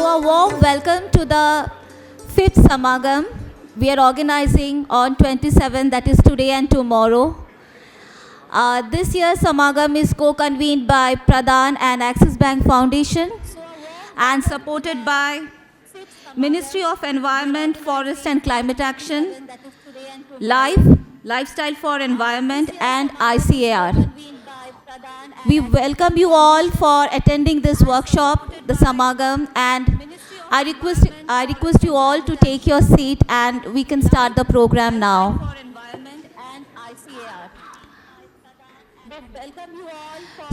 a warm welcome to the 5th Samagam. We are organizing on 27th, that is today and tomorrow. This year's Samagam is co-convened by Pradhan and Axis Bank Foundation and supported by Ministry of Environment, Forest and Climate Action, Lifestyle for Environment and ICAR. We welcome you all for attending this workshop, the Samagam, and I request you all to take your seat and we can start the program now.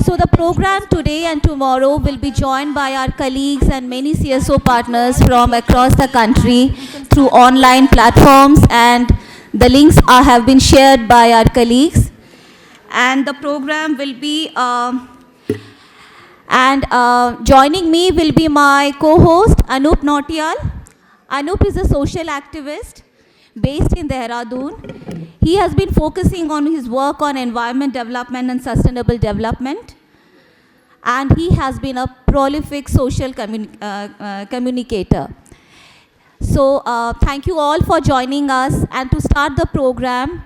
So the program today and tomorrow will be joined by our colleagues and many CSO partners from across the country through online platforms, and the links have been shared by our colleagues. And the program will be, joining me will be my co-host Anup Nautiyal. Anup is a social activist based in Dehradun. He has been focusing on his work on environment development and sustainable development. And he has been a prolific social communicator. So thank you all for joining us. And to start the program,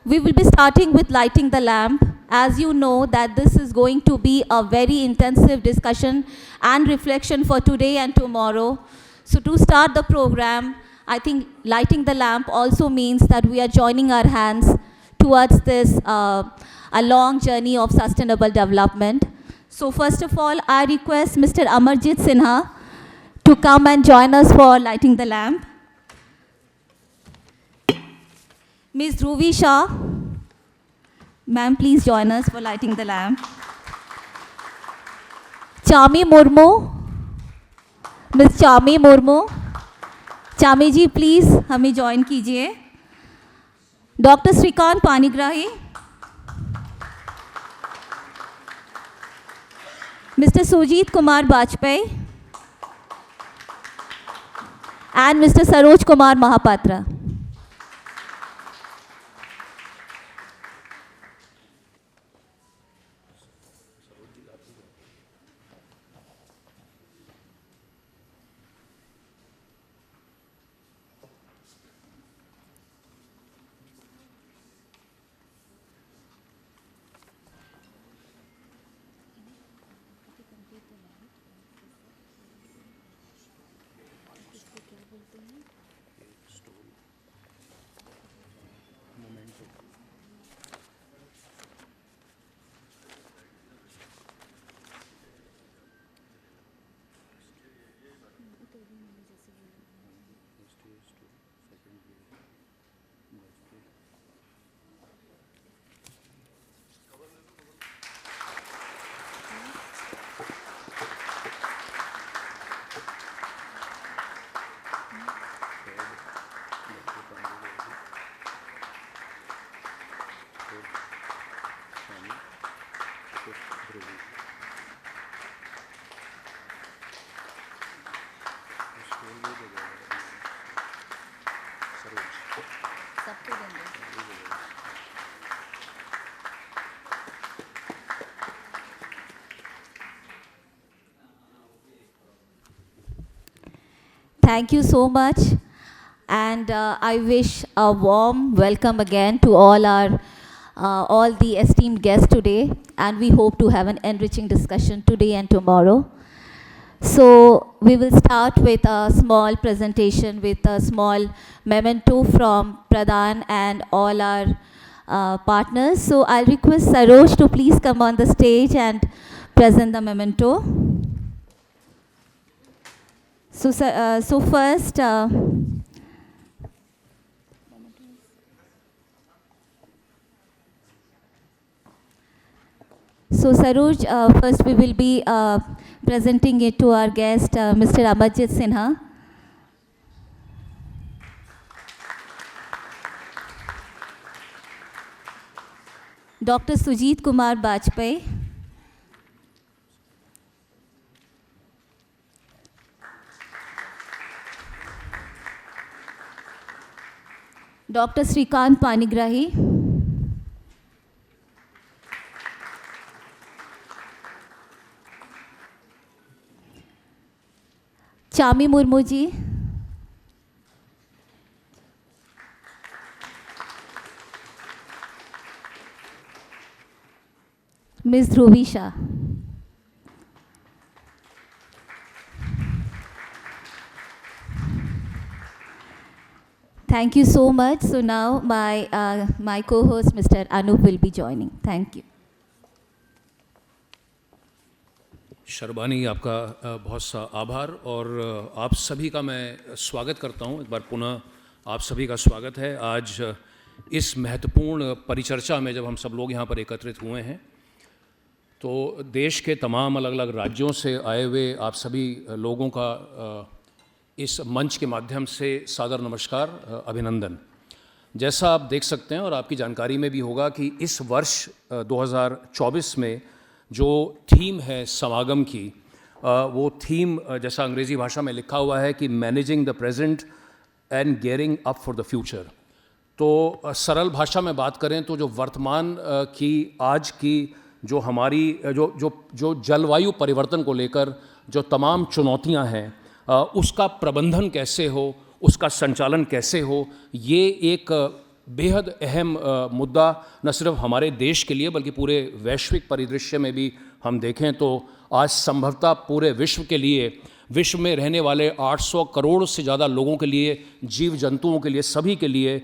we will be starting with lighting the lamp. As you know that this is going to be a very intensive discussion and reflection for today and tomorrow. So to start the program, I think lighting the lamp also means that we are joining our hands towards this a long journey of sustainable development. So first of all, I request Mr. Amarjit Sinha to come and join us for lighting the lamp. Ms. Dhruvi Shah, ma'am, please join us for lighting the lamp. Chami Murmu, Ms. Chami Murmu. Chami ji, please हमें join कीजिए. Dr. Srikant Panigrahi, Mr. Sujit Kumar Bajpai, and Mr. Saroj Kumar Mahapatra. Thank you so much, and I wish a warm welcome again to all the esteemed guests today, and we hope to have an enriching discussion today and tomorrow. So we will start with a small presentation with a small memento from Pradhan and all our partners. So I'll request Saroj to please come on the stage and present the memento. So first, so Saroj, first we will be presenting it to our guest, Mr. Amarjit Sinha. Dr. Sujit Kumar Bajpai. Dr. Srikant Panigrahi. Chami Murmu ji, miss Dhruvi Shah, thank you so much. So now my co-host Mr. Anup will be joining. Thank you. Sharbani, आपका बहुत सा आभार और आप सभी का मैं स्वागत करता हूं। एक बार पुनः आप सभी का स्वागत है आज इस महत्वपूर्ण परिचर्चा में। जब हम सब लोग यहां पर एकत्रित हुए हैं तो देश के तमाम अलग अलग राज्यों से आए हुए आप सभी लोगों का इस मंच के माध्यम से सादर नमस्कार, अभिनंदन। जैसा आप देख सकते हैं और आपकी जानकारी में भी होगा कि इस वर्ष 2024 में जो थीम है समागम की, वो थीम जैसा अंग्रेज़ी भाषा में लिखा हुआ है कि managing the present and gearing up for the future. तो सरल भाषा में बात करें तो जो वर्तमान की आज की जो हमारी जो जलवायु परिवर्तन को लेकर जो तमाम चुनौतियां हैं, उसका प्रबंधन कैसे हो, उसका संचालन कैसे हो, ये एक बेहद अहम मुद्दा न सिर्फ हमारे देश के लिए बल्कि पूरे वैश्विक परिदृश्य में भी हम देखें तो आज संभवतः पूरे विश्व के लिए, विश्व में रहने वाले 800 करोड़ से ज़्यादा लोगों के लिए, जीव जंतुओं के लिए, सभी के लिए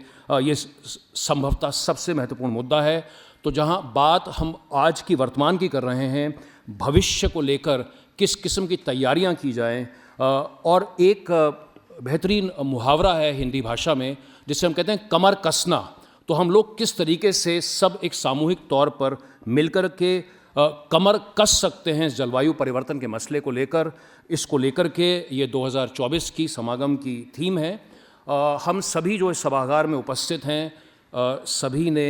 ये संभवतः सबसे महत्वपूर्ण मुद्दा है। तो जहाँ बात हम आज की वर्तमान की कर रहे हैं, भविष्य को लेकर किस किस्म की तैयारियाँ की जाएँ, और एक बेहतरीन मुहावरा है हिंदी भाषा में जिसे हम कहते हैं कमर कसना। तो हम लोग किस तरीके से सब एक सामूहिक तौर पर मिलकर के कमर कस सकते हैं इस जलवायु परिवर्तन के मसले को लेकर, इसको लेकर के ये 2024 की समागम की थीम है। हम सभी जो इस सभागार में उपस्थित हैं, सभी ने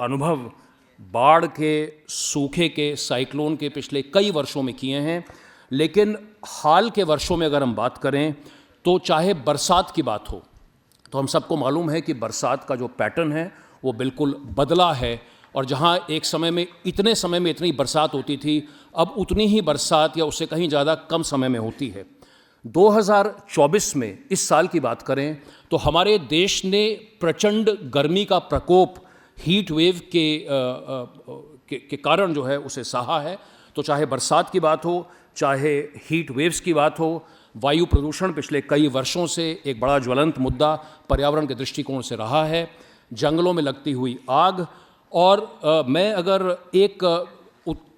अनुभव बाढ़ के, सूखे के, साइक्लोन के पिछले कई वर्षों में किए हैं। लेकिन हाल के वर्षों में अगर हम बात करें तो चाहे बरसात की बात हो, तो हम सबको मालूम है कि बरसात का जो पैटर्न है वो बिल्कुल बदला है। और जहाँ एक समय में इतनी बरसात होती थी, अब उतनी ही बरसात या उससे कहीं ज़्यादा कम समय में होती है। 2024 में इस साल की बात करें तो हमारे देश ने प्रचंड गर्मी का प्रकोप, हीट वेव के कारण जो है उसे सहा है। तो चाहे बरसात की बात हो, चाहे हीट वेव्स की बात हो, वायु प्रदूषण पिछले कई वर्षों से एक बड़ा ज्वलंत मुद्दा पर्यावरण के दृष्टिकोण से रहा है। जंगलों में लगती हुई आग, और मैं अगर एक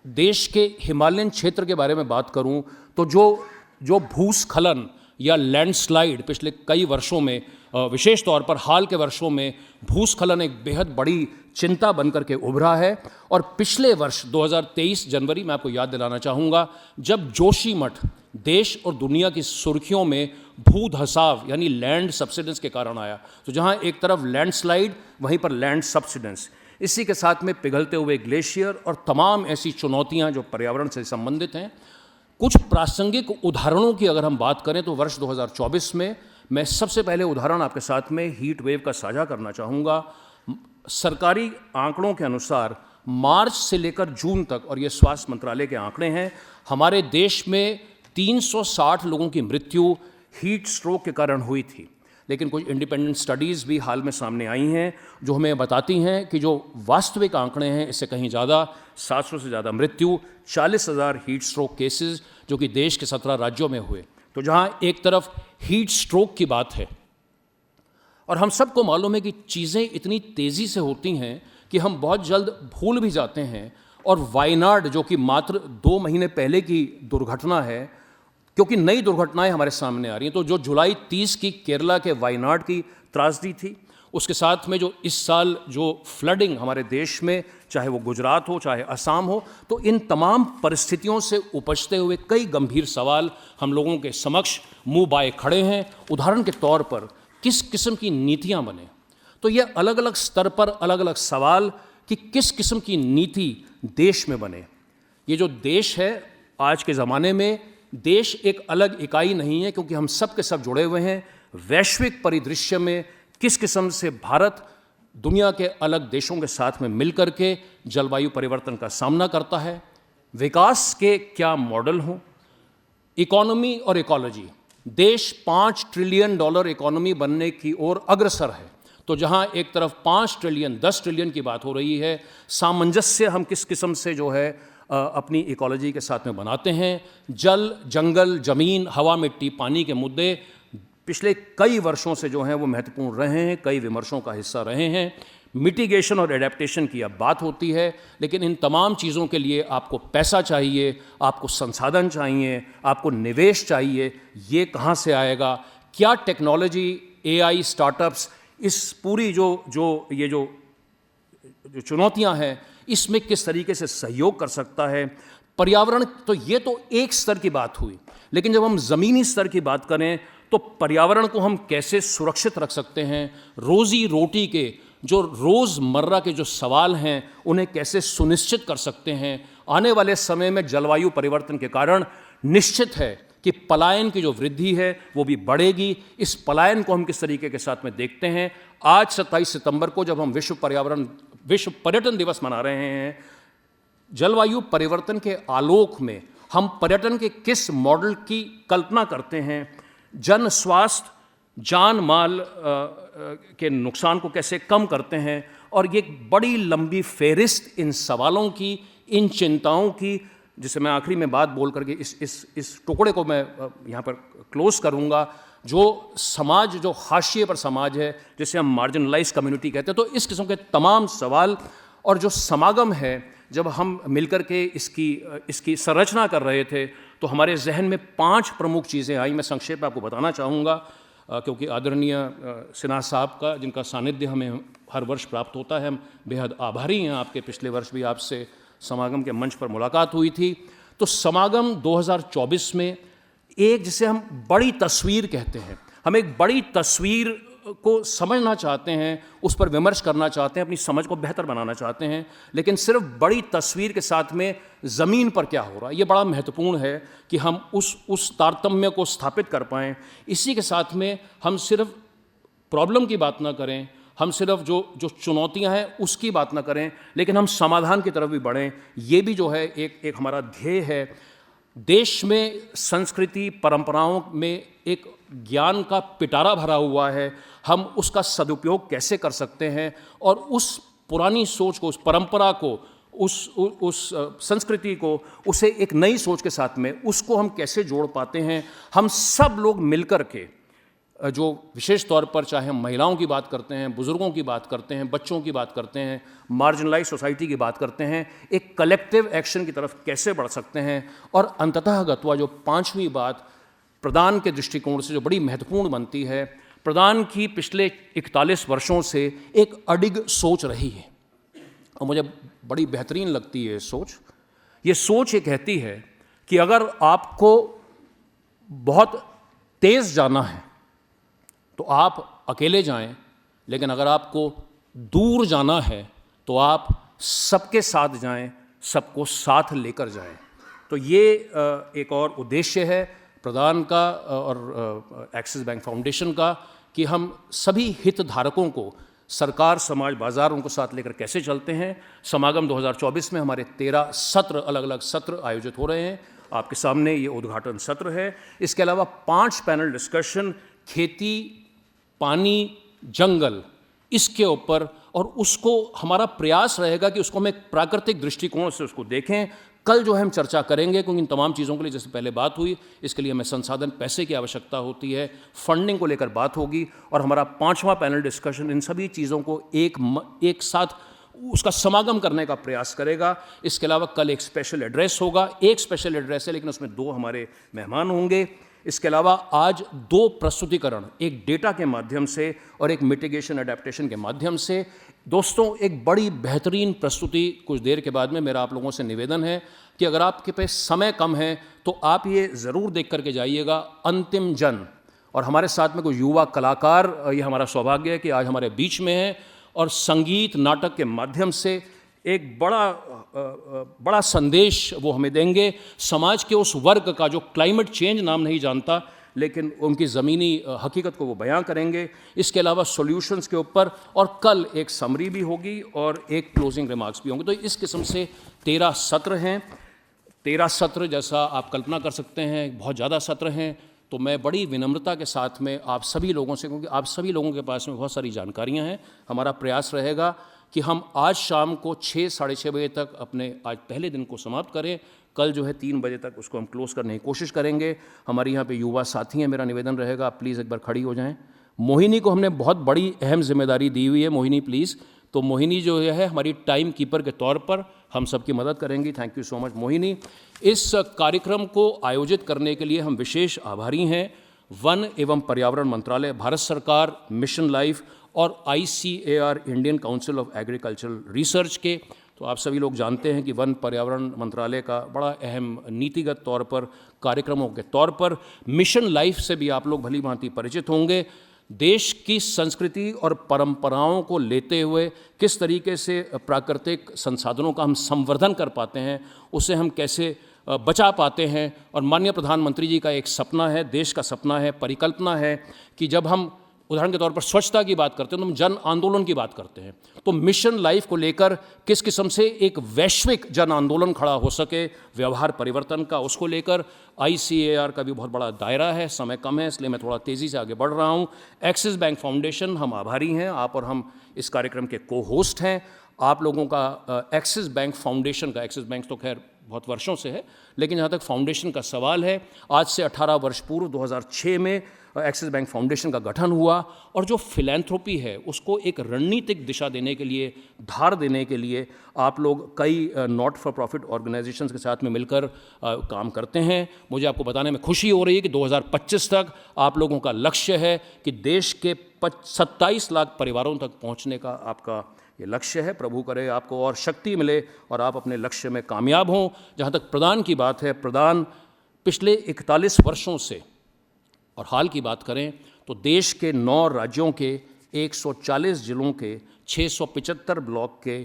देश के हिमालयन क्षेत्र के बारे में बात करूं तो जो भूस्खलन या लैंडस्लाइड पिछले कई वर्षों में, विशेष तौर पर हाल के वर्षों में भूस्खलन एक बेहद बड़ी चिंता बनकर के उभरा है। और पिछले वर्ष 2023 जनवरी में आपको याद दिलाना चाहूँगा, जब जोशीमठ देश और दुनिया की सुर्खियों में भू धसाव यानी लैंड सब्सिडेंस के कारण आया। तो जहाँ एक तरफ लैंडस्लाइड, वहीं पर लैंड सब्सिडेंस, इसी के साथ में पिघलते हुए ग्लेशियर और तमाम ऐसी चुनौतियाँ जो पर्यावरण से संबंधित हैं। कुछ प्रासंगिक उदाहरणों की अगर हम बात करें तो वर्ष 2024 में मैं सबसे पहले उदाहरण आपके साथ में हीट वेव का साझा करना चाहूँगा। सरकारी आंकड़ों के अनुसार मार्च से लेकर जून तक, और ये स्वास्थ्य मंत्रालय के आंकड़े हैं, हमारे देश में 360 लोगों की मृत्यु हीट स्ट्रोक के कारण हुई थी। लेकिन कुछ इंडिपेंडेंट स्टडीज़ भी हाल में सामने आई हैं जो हमें बताती हैं कि जो वास्तविक आंकड़े हैं इससे कहीं ज़्यादा, 700 से ज़्यादा मृत्यु, 40,000 हीट स्ट्रोक केसेस जो कि देश के 17 राज्यों में हुए। तो जहाँ एक तरफ हीट स्ट्रोक की बात है, और हम सबको मालूम है कि चीज़ें इतनी तेज़ी से होती हैं कि हम बहुत जल्द भूल भी जाते हैं। और वायनाड जो कि मात्र 2 महीने पहले की दुर्घटना है, क्योंकि नई दुर्घटनाएं हमारे सामने आ रही हैं, तो जो जुलाई 30 की केरला के वायनाड की त्रासदी थी, उसके साथ में जो इस साल जो फ्लडिंग हमारे देश में, चाहे वो गुजरात हो चाहे असम हो, तो इन तमाम परिस्थितियों से उपजते हुए कई गंभीर सवाल हम लोगों के समक्ष मुंह बाए खड़े हैं। उदाहरण के तौर पर किस किस्म की नीतियां बने, तो ये अलग अलग स्तर पर अलग अलग सवाल कि किस किस्म की नीति देश में बने। ये जो देश है आज के ज़माने में, देश एक अलग इकाई नहीं है, क्योंकि हम सब के सब जुड़े हुए हैं। वैश्विक परिदृश्य में किस किस्म से भारत दुनिया के अलग देशों के साथ में मिलकर के जलवायु परिवर्तन का सामना करता है, विकास के क्या मॉडल हों, इकोनॉमी और इकोलॉजी, देश $5 ट्रिलियन इकोनॉमी बनने की ओर अग्रसर है। तो जहां एक तरफ 5 ट्रिलियन 10 ट्रिलियन की बात हो रही है, सामंजस्य हम किस किस्म से जो है अपनी इकोलॉजी के साथ में बनाते हैं। जल, जंगल, ज़मीन, हवा, मिट्टी, पानी के मुद्दे पिछले कई वर्षों से जो हैं वो महत्वपूर्ण रहे हैं, कई विमर्शों का हिस्सा रहे हैं। मिटिगेशन और एडेप्टेशन की अब बात होती है, लेकिन इन तमाम चीज़ों के लिए आपको पैसा चाहिए, आपको संसाधन चाहिए, आपको निवेश चाहिए। ये कहाँ से आएगा? क्या टेक्नोलॉजी, एआई, स्टार्टअप्स, इस पूरी जो चुनौतियां हैं, इसमें किस तरीके से सहयोग कर सकता है? पर्यावरण, तो ये तो एक स्तर की बात हुई, लेकिन जब हम ज़मीनी स्तर की बात करें तो पर्यावरण को हम कैसे सुरक्षित रख सकते हैं? रोज़ी रोटी के जो रोज़मर्रा के जो सवाल हैं उन्हें कैसे सुनिश्चित कर सकते हैं? आने वाले समय में जलवायु परिवर्तन के कारण निश्चित है कि पलायन की जो वृद्धि है वो भी बढ़ेगी। इस पलायन को हम किस तरीके के साथ में देखते हैं? आज 27 सितंबर को जब हम विश्व पर्यटन दिवस मना रहे हैं, जलवायु परिवर्तन के आलोक में हम पर्यटन के किस मॉडल की कल्पना करते हैं? जन स्वास्थ्य, जान माल के नुकसान को कैसे कम करते हैं? और ये बड़ी लंबी फेहरिस्त इन सवालों की, इन चिंताओं की, जिसे मैं आखिरी में बात बोल करके इस टुकड़े को मैं यहाँ पर क्लोज करूँगा। जो समाज, जो हाशिए पर समाज है, जिसे हम मार्जिनलाइज कम्युनिटी कहते हैं, तो इस किस्म के तमाम सवाल और जो समागम है, जब हम मिलकर के इसकी संरचना कर रहे थे तो हमारे जहन में 5 प्रमुख चीज़ें आई। मैं संक्षेप में आपको बताना चाहूँगा, क्योंकि आदरणीय सिन्हा साहब का, जिनका सानिध्य हमें हर वर्ष प्राप्त होता है, हम बेहद आभारी हैं आपके। पिछले वर्ष भी आपसे समागम के मंच पर मुलाकात हुई थी। तो समागम 2024 में एक, जिसे हम बड़ी तस्वीर कहते हैं, हम एक बड़ी तस्वीर को समझना चाहते हैं, उस पर विमर्श करना चाहते हैं, अपनी समझ को बेहतर बनाना चाहते हैं, लेकिन सिर्फ बड़ी तस्वीर के साथ में ज़मीन पर क्या हो रहा है, ये बड़ा महत्वपूर्ण है कि हम उस तारतम्य को स्थापित कर पाएँ। इसी के साथ में हम सिर्फ प्रॉब्लम की बात ना करें, हम सिर्फ जो चुनौतियां हैं उसकी बात ना करें, लेकिन हम समाधान की तरफ भी बढ़ें। ये भी जो है एक हमारा ध्येय है। देश में संस्कृति, परंपराओं में एक ज्ञान का पिटारा भरा हुआ है, हम उसका सदुपयोग कैसे कर सकते हैं और उस पुरानी सोच को, उस परंपरा को, उस संस्कृति को, उसे एक नई सोच के साथ में उसको हम कैसे जोड़ पाते हैं? हम सब लोग मिलकर के, जो विशेष तौर पर चाहे हम महिलाओं की बात करते हैं, बुज़ुर्गों की बात करते हैं, बच्चों की बात करते हैं, मार्जिनलाइज सोसाइटी की बात करते हैं, एक कलेक्टिव एक्शन की तरफ कैसे बढ़ सकते हैं? और अंततः गत्वा जो 5वीं बात प्रदान के दृष्टिकोण से जो बड़ी महत्वपूर्ण बनती है, प्रदान की पिछले 41 वर्षों से एक अडिग सोच रही है और मुझे बड़ी बेहतरीन लगती है सोच। ये सोच ये कहती है कि अगर आपको बहुत तेज़ जाना है तो आप अकेले जाएं, लेकिन अगर आपको दूर जाना है तो आप सबके साथ जाएं, सबको साथ लेकर जाएं। तो ये एक और उद्देश्य है प्रदान का और एक्सिस बैंक फाउंडेशन का, कि हम सभी हितधारकों को, सरकार, समाज, बाजार, उनको साथ लेकर कैसे चलते हैं। समागम 2024 में हमारे 13 सत्र, अलग अलग सत्र आयोजित हो रहे हैं। आपके सामने ये उद्घाटन सत्र है। इसके अलावा 5 पैनल डिस्कशन खेती, पानी, जंगल, इसके ऊपर, और उसको हमारा प्रयास रहेगा कि उसको हम एक प्राकृतिक दृष्टिकोण से उसको देखें। कल जो है हम चर्चा करेंगे, क्योंकि इन तमाम चीज़ों के लिए, जैसे पहले बात हुई, इसके लिए हमें संसाधन, पैसे की आवश्यकता होती है, फंडिंग को लेकर बात होगी। और हमारा 5वां पैनल डिस्कशन इन सभी चीज़ों को एक साथ उसका समागम करने का प्रयास करेगा। इसके अलावा कल एक स्पेशल एड्रेस होगा, एक स्पेशल एड्रेस है लेकिन उसमें 2 हमारे मेहमान होंगे। इसके अलावा आज 2 प्रस्तुतिकरण, एक डेटा के माध्यम से और एक मिटिगेशन एडेप्टेशन के माध्यम से। दोस्तों, एक बड़ी बेहतरीन प्रस्तुति कुछ देर के बाद में। मेरा आप लोगों से निवेदन है कि अगर आपके पास समय कम है तो आप ये ज़रूर देख करके जाइएगा, अंतिम जन। और हमारे साथ में कोई युवा कलाकार, ये हमारा सौभाग्य है कि आज हमारे बीच में हैं, और संगीत नाटक के माध्यम से एक बड़ा संदेश वो हमें देंगे समाज के उस वर्ग का जो क्लाइमेट चेंज नाम नहीं जानता, लेकिन उनकी ज़मीनी हकीकत को वो बयां करेंगे। इसके अलावा सॉल्यूशंस के ऊपर, और कल एक समरी भी होगी और एक क्लोजिंग रिमार्क्स भी होंगे। तो इस किस्म से 13 सत्र हैं। 13 सत्र, जैसा आप कल्पना कर सकते हैं, बहुत ज़्यादा सत्र हैं। तो मैं बड़ी विनम्रता के साथ में आप सभी लोगों से, क्योंकि आप सभी लोगों के पास में बहुत सारी जानकारियां हैं, हमारा प्रयास रहेगा कि हम आज शाम को 6 साढ़े 6 बजे तक अपने आज पहले दिन को समाप्त करें। कल जो है 3 बजे तक उसको हम क्लोज़ करने की कोशिश करेंगे। हमारे यहाँ पे युवा साथी हैं, मेरा निवेदन रहेगा आप प्लीज़ एक बार खड़ी हो जाएं। मोहिनी को हमने बहुत बड़ी अहम जिम्मेदारी दी हुई है, मोहिनी प्लीज़। तो मोहिनी जो है हमारी टाइम कीपर के तौर पर हम सबकी मदद करेंगी। Thank you so much Mohini. इस कार्यक्रम को आयोजित करने के लिए हम विशेष आभारी हैं वन एवं पर्यावरण मंत्रालय, भारत सरकार, मिशन लाइफ और ICAR Indian council of agricultural research के। तो आप सभी लोग जानते हैं कि वन पर्यावरण मंत्रालय का बड़ा अहम नीतिगत तौर पर, कार्यक्रमों के तौर पर मिशन लाइफ से भी आप लोग भली भांति परिचित होंगे। देश की संस्कृति और परंपराओं को लेते हुए किस तरीके से प्राकृतिक संसाधनों का हम संवर्धन कर पाते हैं, उसे हम कैसे बचा पाते हैं। और माननीय प्रधानमंत्री जी का एक सपना है, देश का सपना है, परिकल्पना है कि जब हम उदाहरण के तौर पर स्वच्छता की बात करते हैं तो हम जन आंदोलन की बात करते हैं। तो मिशन लाइफ को लेकर किस किस्म से एक वैश्विक जन आंदोलन खड़ा हो सके व्यवहार परिवर्तन का, उसको लेकर ICAR का भी बहुत बड़ा दायरा है। समय कम है इसलिए मैं थोड़ा तेज़ी से आगे बढ़ रहा हूँ। एक्सिस बैंक फाउंडेशन, हम आभारी हैं, आप और हम इस कार्यक्रम के को होस्ट हैं। आप लोगों का एक्सिस बैंक फाउंडेशन का, एक्सिस बैंक तो खैर बहुत वर्षों से है, लेकिन जहाँ तक फाउंडेशन का सवाल है, आज से 18 वर्ष पूर्व 2006 में एक्सिस बैंक फाउंडेशन का गठन हुआ और जो फिलैंथ्रोपी है उसको एक रणनीतिक दिशा देने के लिए, धार देने के लिए आप लोग कई नॉट फॉर प्रॉफिट ऑर्गेनाइजेशंस के साथ में मिलकर काम करते हैं। मुझे आपको बताने में खुशी हो रही है कि 2025 तक आप लोगों का लक्ष्य है कि देश के 27 लाख परिवारों तक पहुंचने का आपका ये लक्ष्य है। प्रभु करे आपको और शक्ति मिले और आप अपने लक्ष्य में कामयाब हों। जहाँ तक प्रदान की बात है, प्रदान पिछले 41 वर्षों से, और हाल की बात करें तो देश के 9 राज्यों के 140 जिलों के 675 ब्लॉक के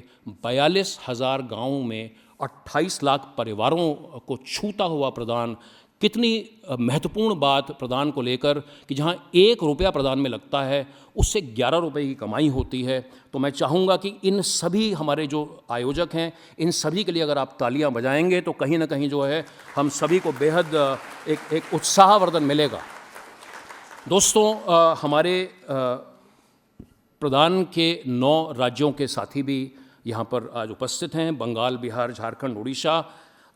42,000 गाँवों में 28 लाख परिवारों को छूता हुआ प्रदान। कितनी महत्वपूर्ण बात प्रदान को लेकर कि जहाँ 1 रुपया प्रदान में लगता है उससे 11 रुपये की कमाई होती है। तो मैं चाहूँगा कि इन सभी हमारे जो आयोजक हैं, इन सभी के लिए अगर आप तालियां बजाएंगे तो कहीं ना कहीं जो है हम सभी को बेहद एक उत्साहवर्धन मिलेगा। दोस्तों, हमारे प्रदान के 9 राज्यों के साथी भी यहाँ पर आज उपस्थित हैं। बंगाल, बिहार, झारखंड, उड़ीसा,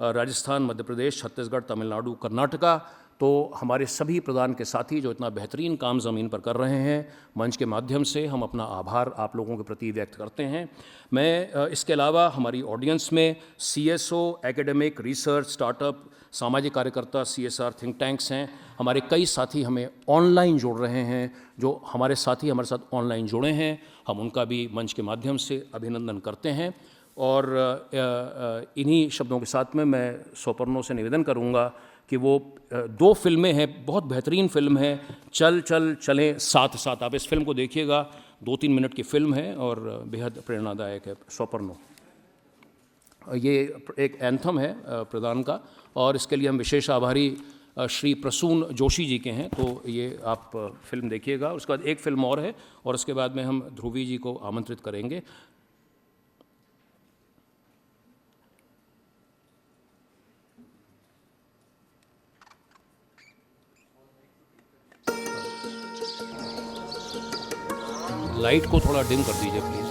राजस्थान, मध्य प्रदेश, छत्तीसगढ़, तमिलनाडु, कर्नाटका। तो हमारे सभी प्रदान के साथी जो इतना बेहतरीन काम ज़मीन पर कर रहे हैं, मंच के माध्यम से हम अपना आभार आप लोगों के प्रति व्यक्त करते हैं। मैं इसके अलावा हमारी ऑडियंस में CSO, एकेडमिक, रिसर्च, स्टार्टअप, सामाजिक कार्यकर्ता, CSR थिंक टैंक्स हैं। हमारे कई साथी हमें ऑनलाइन जोड़ रहे हैं। जो हमारे साथी हमारे साथ ऑनलाइन जुड़े हैं, हम उनका भी मंच के माध्यम से अभिनंदन करते हैं। और इन्हीं शब्दों के साथ में मैं स्वपर्णों से निवेदन करूंगा कि वो 2 फिल्में हैं, बहुत बेहतरीन फिल्म है, चल चल चलें साथ साथ। आप इस फिल्म को देखिएगा, 2-3 मिनट की फिल्म है और बेहद प्रेरणादायक है। स्वपर्णों, ये एक एंथम है प्रदान का और इसके लिए हम विशेष आभारी श्री प्रसून जोशी जी के हैं। तो ये आप फिल्म देखिएगा। उसके बाद एक फिल्म और है और उसके बाद में हम ध्रुवी जी को आमंत्रित करेंगे। लाइट को थोड़ा डिम कर दीजिए प्लीज़।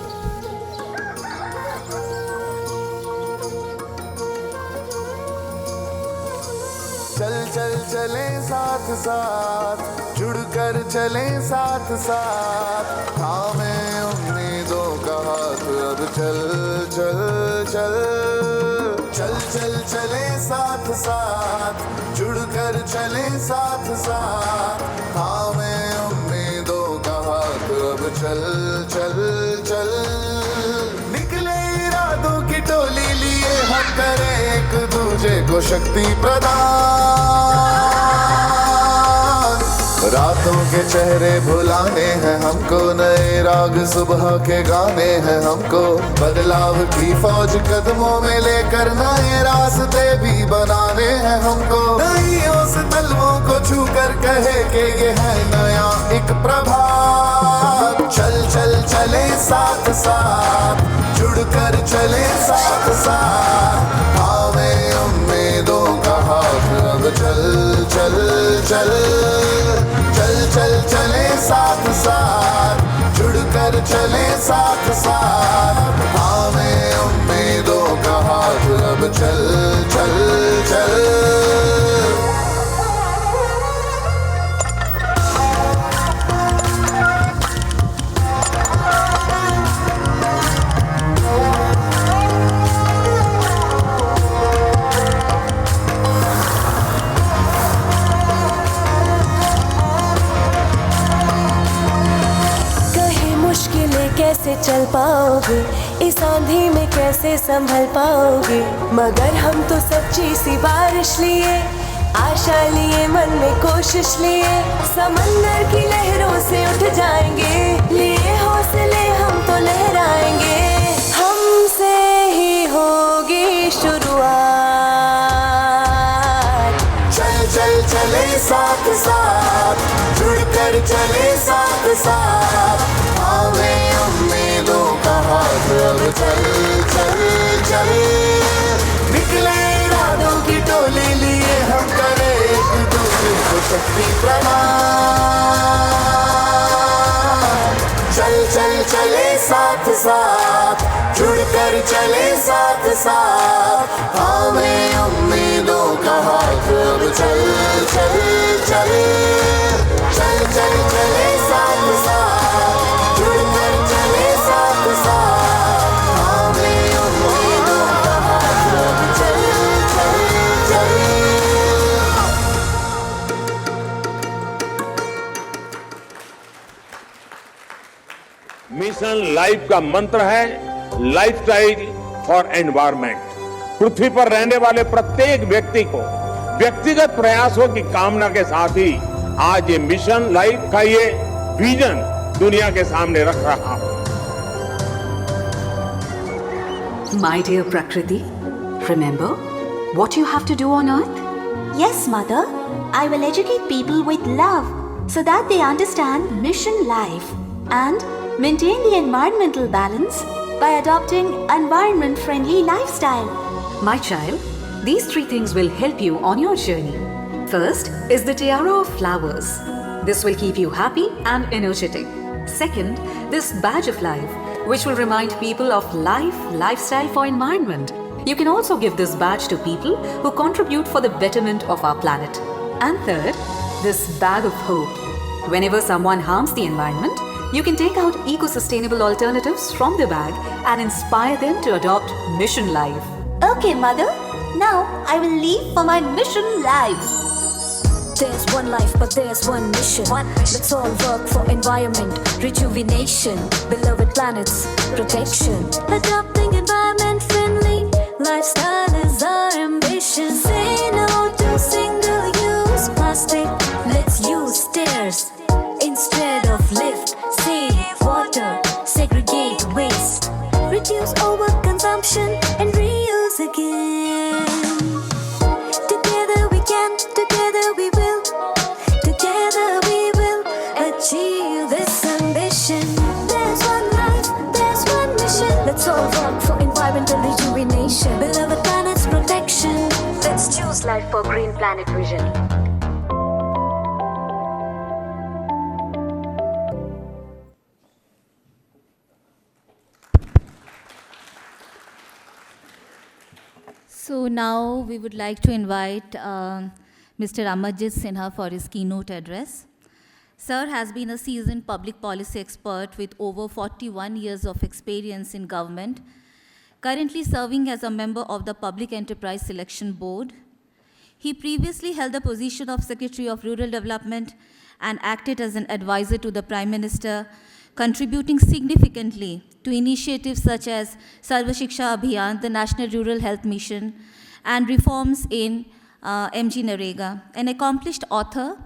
चल चल चले साथ साथ, जुड़कर चले साथ साथ, थामे उम्मीदों का हाथ अब चल चल चल। चल चल चले साथ साथ, जुड़कर चले साथ साथ, थामे उम्मीदों का हाथ अब चल चल चल। निकले इरादों की टोली लिए हम करें एक दूजे को शक्ति प्रदान। रातों के चेहरे भुलाने हैं हमको, नए राग सुबह के गाने हैं हमको, बदलाव की फौज कदमों में लेकर नए रास्ते भी बनाने हैं हमको। नई उस तलवों को छू कर कहे कि ये है नया एक प्रभात। चल चल चले साथ साथ, जुड़कर चले साथ साथ, हमें उम्मीदों का हाथ अब चल चल चल चल चल चले साथ साथ, जुड़कर चले साथ साथ, थामे उम्मीदों का हाथ अब चल चल चल। कैसे चल पाओगे इस आंधी में, कैसे संभल पाओगे, मगर हम तो सच्ची सी बारिश लिए, आशा लिए, मन में कोशिश लिए, समंदर की लहरों से उठ जाएंगे, लिए हौसले हम तो लहराएंगे, हमसे ही होगी शुरुआत। चल चल चले साथ साथ, जुड़कर चले साथ साथ, हमें उम्मीदों का हाथ अब चल चल चल। निकले इरादों की टोली लिए हम करें एक दूसरे को शक्ति प्रणाम। चल चल चले साथ साथ, जुड़कर चले साथ साथ, हमें उम्मीदों का हाथ अब चल चल चल। चल चल चले साथ साथ, जुड़कर चले साथ साथ, हमें उम्मीदों का हाथ अब चल चल चल। मिशन लाइफ का मंत्र है लाइफस्टाइल फॉर एनवायरमेंट। पृथ्वी पर रहने वाले प्रत्येक व्यक्ति को व्यक्तिगत प्रयासों की कामना के साथ ही आज ये मिशन लाइफ का ये विजन दुनिया के सामने रख रहा हूं। My dear Prakriti, remember what you have to do on earth? Yes, Mother. I will educate people with love so that they understand mission life and maintain the environmental balance by adopting environment-friendly lifestyle. My child, these three things will help you on your journey. First is the tiara of flowers. This will keep you happy and energetic. Second, this badge of life, which will remind people of life, lifestyle for environment. You can also give this badge to people who contribute for the betterment of our planet. And third, this bag of hope. Whenever someone harms the environment, you can take out eco-sustainable alternatives from the bag and inspire them to adopt Mission Life. Okay, Mother. Now I will leave for my mission life. There's one life, but there's one mission. Let's all work for environment, rejuvenation, beloved planet's protection. Adopting environment-friendly lifestyle is our ambition. Say no to single-use plastic. Let's use stairs instead of lift. Save water, segregate waste, reduce overconsumption and reuse again. Together we can, together we will, together we will achieve this ambition. There's one life, there's one mission. Let's all work for environmental rejuvenation, beloved planet's protection. Let's choose life for green planet vision. So now we would like to invite Mr. Amarjit Sinha for his keynote address. Sir has been a seasoned public policy expert with over 41 years of experience in government, currently serving as a member of the Public Enterprise Selection Board. He previously held the position of Secretary of Rural Development and acted as an advisor to the Prime Minister, contributing significantly to initiatives such as Sarva Shiksha Abhiyan, the National Rural Health Mission, and reforms in MG Narega. An accomplished author,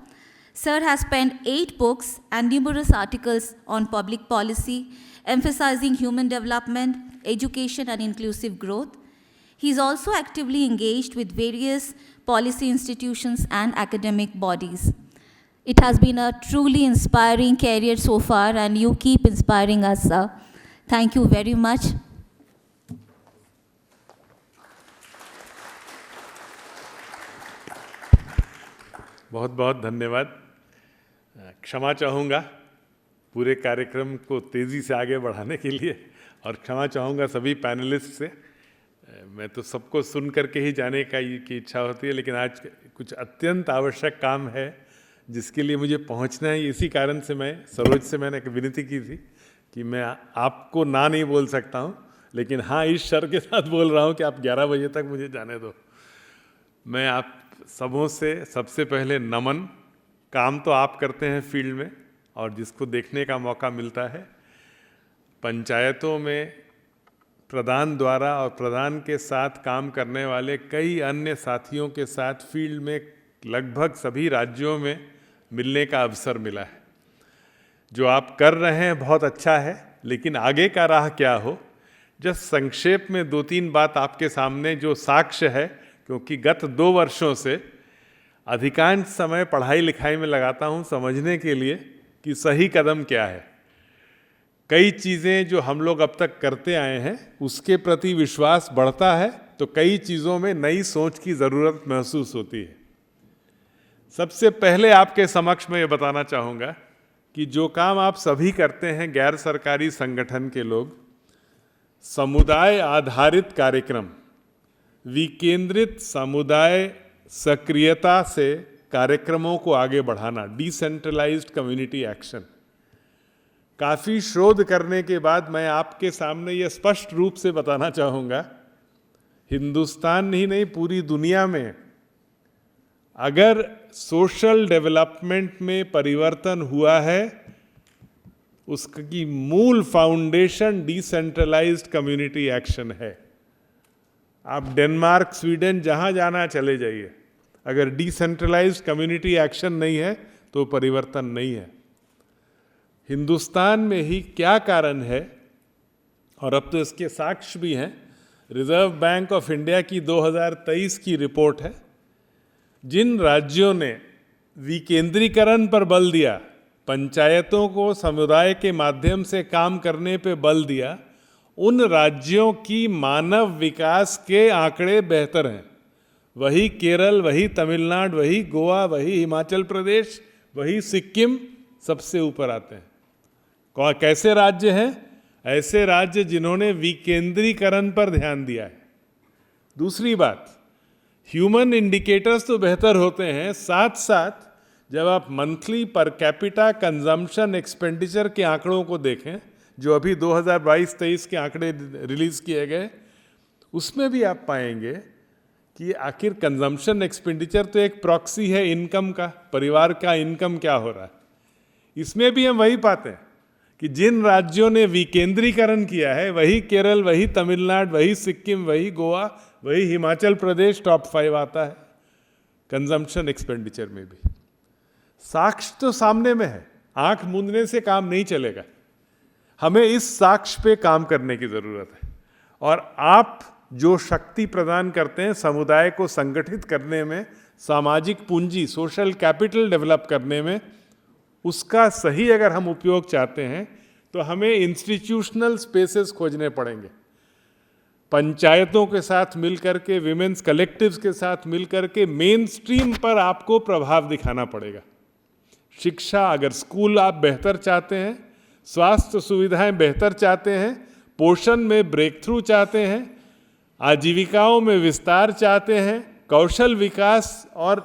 Sir has penned 8 books and numerous articles on public policy, emphasizing human development, education, and inclusive growth. He is also actively engaged with various policy institutions and academic bodies. It has been a truly inspiring career so far, and you keep inspiring us, sir. Thank you very much. बहुत बहुत धन्यवाद। क्षमा चाहूँगा पूरे कार्यक्रम को तेज़ी से आगे बढ़ाने के लिए, और क्षमा चाहूँगा सभी पैनलिस्ट से। मैं तो सबको सुन करके ही जाने की इच्छा होती है, लेकिन आज कुछ अत्यंत आवश्यक काम है जिसके लिए मुझे पहुंचना है। इसी कारण से मैं सरोज से मैंने एक विनती की थी कि मैं आपको ना नहीं बोल सकता हूं, लेकिन हाँ इस शर्त के साथ बोल रहा हूं कि आप 11 बजे तक मुझे जाने दो। मैं आप सबों से सबसे पहले नमन। काम तो आप करते हैं फील्ड में, और जिसको देखने का मौका मिलता है पंचायतों में प्रधान द्वारा और प्रधान के साथ काम करने वाले कई अन्य साथियों के साथ फील्ड में लगभग सभी राज्यों में मिलने का अवसर मिला है। जो आप कर रहे हैं बहुत अच्छा है, लेकिन आगे का राह क्या हो, जस्ट संक्षेप में 2-3 बात आपके सामने जो साक्ष्य है, क्योंकि गत 2 वर्षों से अधिकांश समय पढ़ाई लिखाई में लगाता हूँ समझने के लिए कि सही कदम क्या है। कई चीज़ें जो हम लोग अब तक करते आए हैं उसके प्रति विश्वास बढ़ता है, तो कई चीज़ों में नई सोच की ज़रूरत महसूस होती है। सबसे पहले आपके समक्ष मैं ये बताना चाहूँगा कि जो काम आप सभी करते हैं, गैर सरकारी संगठन के लोग, समुदाय आधारित कार्यक्रम, विकेंद्रित समुदाय सक्रियता से कार्यक्रमों को आगे बढ़ाना, डिसेंट्रलाइज्ड कम्युनिटी एक्शन। काफ़ी शोध करने के बाद मैं आपके सामने ये स्पष्ट रूप से बताना चाहूँगा, हिंदुस्तान ही नहीं पूरी दुनिया में अगर सोशल डेवलपमेंट में परिवर्तन हुआ है, उसकी मूल फाउंडेशन डिसेंट्रलाइज्ड कम्युनिटी एक्शन है। आप डेनमार्क, स्वीडन जहाँ जाना चले जाइए, अगर डिसेंट्रलाइज्ड कम्युनिटी एक्शन नहीं है तो परिवर्तन नहीं है। हिंदुस्तान में ही क्या कारण है, और अब तो इसके साक्ष्य भी हैं। रिजर्व बैंक ऑफ इंडिया की 2023 की रिपोर्ट है। जिन राज्यों ने विकेंद्रीकरण पर बल दिया, पंचायतों को समुदाय के माध्यम से काम करने पे बल दिया, उन राज्यों की मानव विकास के आंकड़े बेहतर हैं। वही केरल, वही तमिलनाडु, वही गोवा, वही हिमाचल प्रदेश, वही सिक्किम सबसे ऊपर आते हैं। कैसे राज्य हैं? ऐसे राज्य जिन्होंने विकेंद्रीकरण पर ध्यान दिया है। दूसरी बात, ह्यूमन इंडिकेटर्स तो बेहतर होते हैं, साथ साथ जब आप monthly per capita consumption expenditure के आंकड़ों को देखें, जो अभी 2022-23 के आंकड़े रिलीज किए गए, उसमें भी आप पाएंगे कि आखिर कंजम्पशन एक्सपेंडिचर तो एक प्रॉक्सी है इनकम का, परिवार का इनकम क्या हो रहा है। इसमें भी हम वही पाते हैं कि जिन राज्यों ने विकेंद्रीकरण किया है, वही केरल, वही तमिलनाडु, वही सिक्किम, वही गोवा, वही हिमाचल प्रदेश टॉप 5 आता है कंजम्पशन एक्सपेंडिचर में भी। साक्ष्य तो सामने में है, आंख मूंदने से काम नहीं चलेगा। हमें इस साक्ष्य पे काम करने की जरूरत है, और आप जो शक्ति प्रदान करते हैं समुदाय को संगठित करने में, सामाजिक पूंजी, सोशल कैपिटल डेवलप करने में, उसका सही अगर हम उपयोग चाहते हैं तो हमें इंस्टीट्यूशनल स्पेसेस खोजने पड़ेंगे। पंचायतों के साथ मिलकर के, विमेंस कलेक्टिव्स के साथ मिलकर के मेन स्ट्रीम पर आपको प्रभाव दिखाना पड़ेगा। शिक्षा, अगर स्कूल आप बेहतर चाहते हैं, स्वास्थ्य सुविधाएं बेहतर चाहते हैं, पोषण में ब्रेक थ्रू चाहते हैं, आजीविकाओं में विस्तार चाहते हैं, कौशल विकास और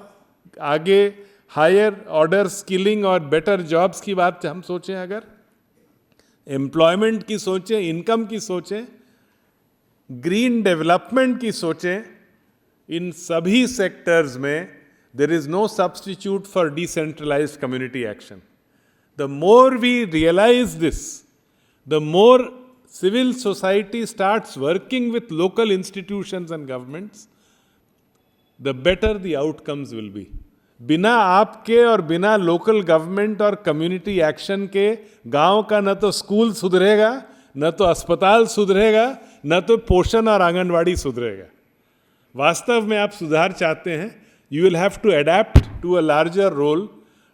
आगे हायर ऑर्डर स्किलिंग और बेटर जॉब्स की बात हम सोचें, अगर एम्प्लॉयमेंट की सोचें, इनकम की सोचें, ग्रीन डेवलपमेंट की सोचें, इन सभी सेक्टर्स में there is no substitute for decentralised community action. The more we realise this, the more civil society starts working with local institutions and governments, the better the outcomes will be. बिना आपके और बिना local government और community action के गांव का न तो स्कूल सुधरेगा, न तो अस्पताल सुधरेगा, न तो पोषण और आंगनवाड़ी सुधरेगा। वास्तव में आप सुधार चाहते हैं, you will have to adapt to a larger role,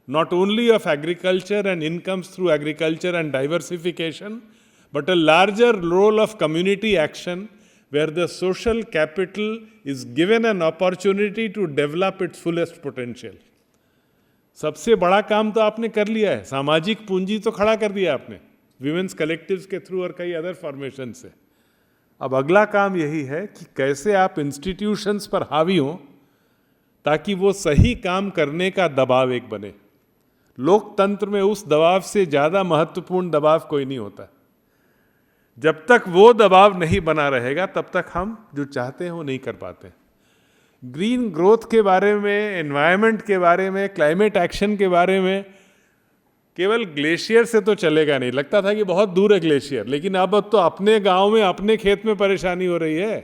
not only of agriculture and incomes through agriculture and diversification, but a larger role of community action where the social capital is given an opportunity to develop its fullest potential. सबसे बड़ा काम तो आपने कर लिया है, सामाजिक पूंजी तो खड़ा कर दिया आपने विमेंस कलेक्टिव्स के थ्रू और कई अदर फॉर्मेशन से। अब अगला काम यही है कि कैसे आप इंस्टीट्यूशंस पर हावी हों ताकि वो सही काम करने का दबाव एक बने। लोकतंत्र में उस दबाव से ज़्यादा महत्वपूर्ण दबाव कोई नहीं होता। जब तक वो दबाव नहीं बना रहेगा तब तक हम जो चाहते हैं वो नहीं कर पाते। ग्रीन ग्रोथ के बारे में, एनवायरनमेंट के बारे में, क्लाइमेट एक्शन के बारे में केवल ग्लेशियर से तो चलेगा नहीं। लगता था कि बहुत दूर है ग्लेशियर, लेकिन अब तो अपने गांव में, अपने खेत में परेशानी हो रही है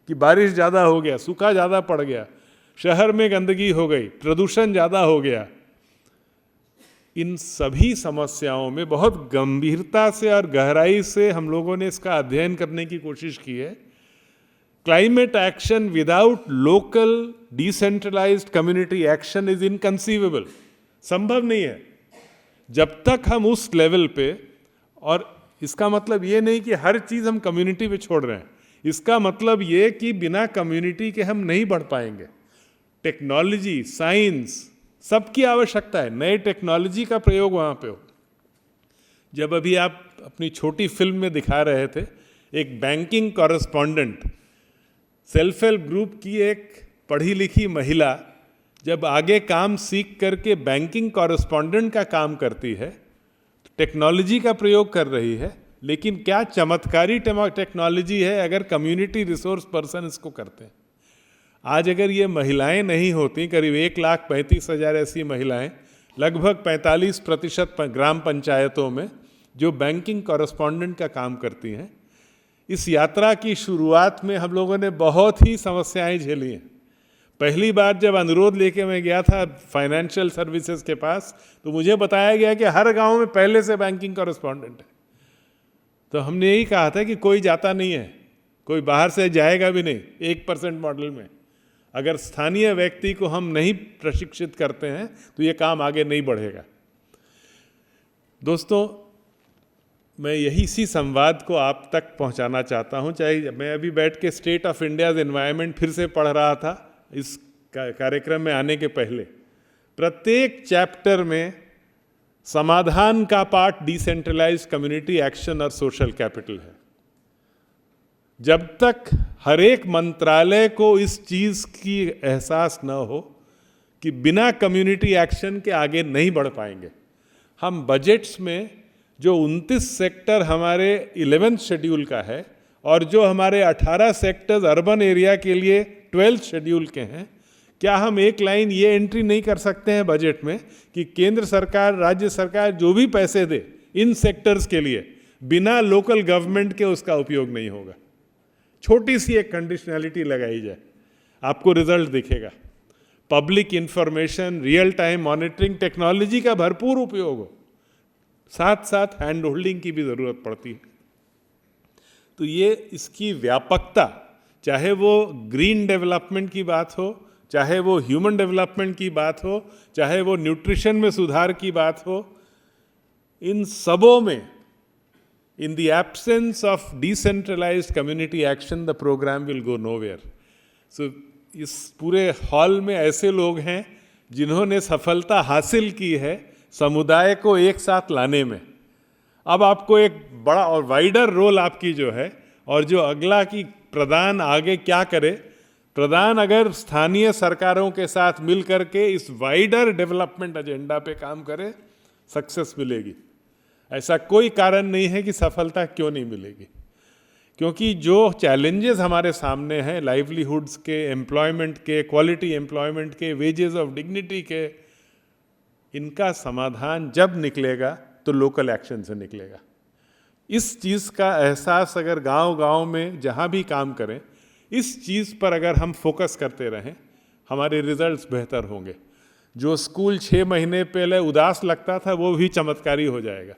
कि बारिश ज़्यादा हो गया, सूखा ज़्यादा पड़ गया, शहर में गंदगी हो गई, प्रदूषण ज़्यादा हो गया। इन सभी समस्याओं में बहुत गंभीरता से और गहराई से हम लोगों ने इसका अध्ययन करने की कोशिश की है। Climate action without local decentralised community action is inconceivable, संभव नहीं है जब तक हम उस लेवल पे। और इसका मतलब ये नहीं कि हर चीज़ हम कम्युनिटी पे छोड़ रहे हैं, इसका मतलब ये कि बिना कम्युनिटी के हम नहीं बढ़ पाएंगे। टेक्नोलॉजी, साइंस, सबकी आवश्यकता है, नए टेक्नोलॉजी का प्रयोग वहाँ पे हो। जब अभी आप अपनी छोटी फिल्म में दिखा रहे थे, एक banking correspondent, self help group की एक पढ़ी लिखी महिला जब आगे काम सीख करके बैंकिंग कॉरेस्पॉन्डेंट का काम करती है, तो टेक्नोलॉजी का प्रयोग कर रही है, लेकिन क्या चमत्कारी टेक्नोलॉजी है अगर कम्युनिटी रिसोर्स पर्सन इसको करते हैं। आज अगर ये महिलाएं नहीं होती, करीब 1,35,000 ऐसी महिलाएं लगभग 45% ग्राम पंचायतों में जो बैंकिंग कॉरेस्पॉन्डेंट का काम करती हैं। इस यात्रा की शुरुआत में हम लोगों ने बहुत ही समस्याएं झेली हैं। पहली बार जब अनुरोध लेके मैं गया था फाइनेंशियल सर्विसेज के पास, तो मुझे बताया गया कि हर गांव में पहले से बैंकिंग कॉरेस्पॉन्डेंट है। तो हमने यही कहा था कि कोई जाता नहीं है, कोई बाहर से जाएगा भी नहीं 1% मॉडल में। अगर स्थानीय व्यक्ति को हम नहीं प्रशिक्षित करते हैं तो ये काम आगे नहीं बढ़ेगा। दोस्तों, मैं यही सी संवाद को आप तक पहुंचाना चाहता हूं। चाहे मैं अभी बैठ के स्टेट ऑफ इंडियाज एनवायरनमेंट फिर से पढ़ रहा था इस कार्यक्रम में आने के पहले। प्रत्येक चैप्टर में समाधान का पार्ट डिसेंट्रलाइज्ड कम्युनिटी एक्शन और सोशल कैपिटल है। जब तक हर एक मंत्रालय को इस चीज़ की एहसास न हो कि बिना कम्युनिटी एक्शन के आगे नहीं बढ़ पाएंगे। हम बजट्स में जो 29 सेक्टर हमारे 11th शेड्यूल का है और जो हमारे 18 सेक्टर्स अर्बन एरिया के लिए 12th शेड्यूल के हैं, क्या हम एक लाइन ये एंट्री नहीं कर सकते हैं बजट में कि केंद्र सरकार, राज्य सरकार जो भी पैसे दे इन सेक्टर्स के लिए, बिना लोकल गवर्नमेंट के उसका उपयोग नहीं होगा। छोटी सी एक कंडीशनैलिटी लगाई जाए, आपको रिजल्ट दिखेगा। Public information, real time monitoring technology का भरपूर उपयोग हो, साथ साथ हैंड होल्डिंग की भी ज़रूरत पड़ती है। तो ये इसकी व्यापकता, चाहे वो ग्रीन डेवलपमेंट की बात हो, चाहे वो ह्यूमन डेवलपमेंट की बात हो, चाहे वो न्यूट्रिशन में सुधार की बात हो, इन सबों में in the absence of decentralized community action, the program will go nowhere. So, इस पूरे हॉल में ऐसे लोग हैं जिन्होंने सफलता हासिल की है समुदाय को एक साथ लाने में। अब आपको एक बड़ा और वाइडर रोल आपकी जो है, और जो अगला कि प्रधान आगे क्या करे, प्रधान अगर स्थानीय सरकारों के साथ मिल करके इस वाइडर डेवलपमेंट एजेंडा पे काम करे, सक्सेस मिलेगी। ऐसा कोई कारण नहीं है कि सफलता क्यों नहीं मिलेगी, क्योंकि जो चैलेंजेस हमारे सामने हैं, लाइवलीहुड्स के, एम्प्लॉयमेंट के, क्वालिटी एम्प्लॉयमेंट के, वेजेस ऑफ डिग्निटी के, इनका समाधान जब निकलेगा तो लोकल एक्शन से निकलेगा। इस चीज़ का एहसास अगर गांव-गांव में जहां भी काम करें, इस चीज़ पर अगर हम फोकस करते रहें, हमारे रिजल्ट्स बेहतर होंगे। जो स्कूल 6 महीने पहले उदास लगता था वो भी चमत्कारी हो जाएगा।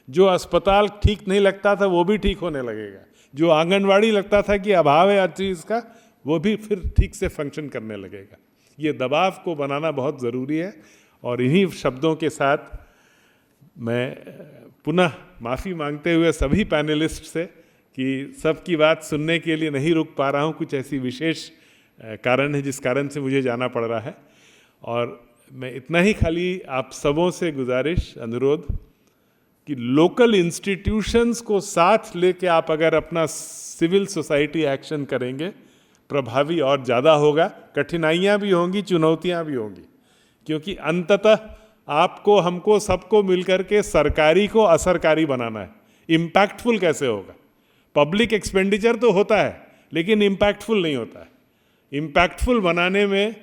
जो अस्पताल ठीक नहीं लगता था वो भी ठीक होने लगेगा। जो आंगनवाड़ी लगता था कि अभाव है हर चीज़ का, वो भी फिर ठीक से फंक्शन करने लगेगा। ये दबाव को बनाना बहुत ज़रूरी है। और इन्हीं शब्दों के साथ मैं पुनः माफ़ी मांगते हुए सभी पैनलिस्ट से कि सबकी बात सुनने के लिए नहीं रुक पा रहा हूँ, कुछ ऐसी विशेष कारण है जिस कारण से मुझे जाना पड़ रहा है। और मैं इतना ही खाली आप सबों से गुजारिश, अनुरोध कि लोकल इंस्टीट्यूशंस को साथ लेके आप अगर अपना सिविल सोसाइटी एक्शन करेंगे, प्रभावी और ज़्यादा होगा। कठिनाइयाँ भी होंगी, चुनौतियाँ भी होंगी, क्योंकि अंततः आपको, हमको, सबको मिलकर के सरकारी को असरकारी बनाना है। इम्पैक्टफुल कैसे होगा? पब्लिक एक्सपेंडिचर तो होता है, लेकिन इम्पैक्टफुल नहीं होता है। इम्पैक्टफुल बनाने में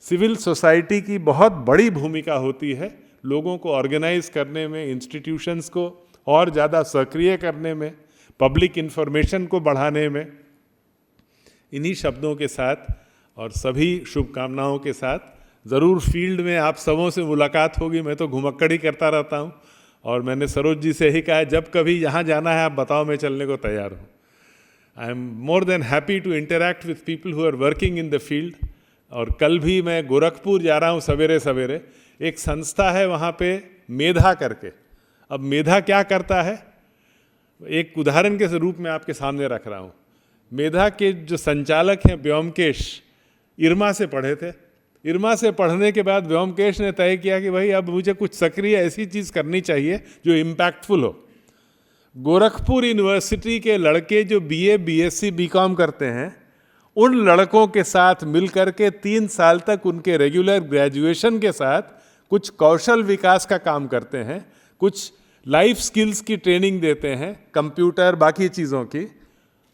सिविल सोसाइटी की बहुत बड़ी भूमिका होती है। लोगों को ऑर्गेनाइज करने में, इंस्टीट्यूशंस को और ज़्यादा सक्रिय करने में, पब्लिक इन्फॉर्मेशन को बढ़ाने में। इन्हीं शब्दों के साथ और सभी शुभकामनाओं के साथ ज़रूर फील्ड में आप सबों से मुलाकात होगी। मैं तो घुमक्कड़ी करता रहता हूँ और मैंने सरोज जी से ही कहा है, जब कभी यहाँ जाना है आप बताओ, मैं चलने को तैयार हूँ। I am more than happy to interact with people who are working in the field. और कल भी मैं गोरखपुर जा रहा हूँ सवेरे सवेरे। एक संस्था है वहाँ पे, मेधा करके। अब मेधा क्या करता है, एक उदाहरण के रूप में आपके सामने रख रहा हूँ। मेधा के जो संचालक हैं व्योमकेश, इरमा से पढ़े थे। इरमा से पढ़ने के बाद व्योमकेश ने तय किया कि भाई अब मुझे कुछ सक्रिय ऐसी चीज़ करनी चाहिए जो इम्पैक्टफुल हो। गोरखपुर यूनिवर्सिटी के लड़के जो बीए, बीएससी, बीकॉम करते हैं, उन लड़कों के साथ मिलकर के 3 साल तक उनके रेगुलर ग्रेजुएशन के साथ कुछ कौशल विकास का काम करते हैं, कुछ लाइफ स्किल्स की ट्रेनिंग देते हैं, कंप्यूटर, बाकी चीज़ों की।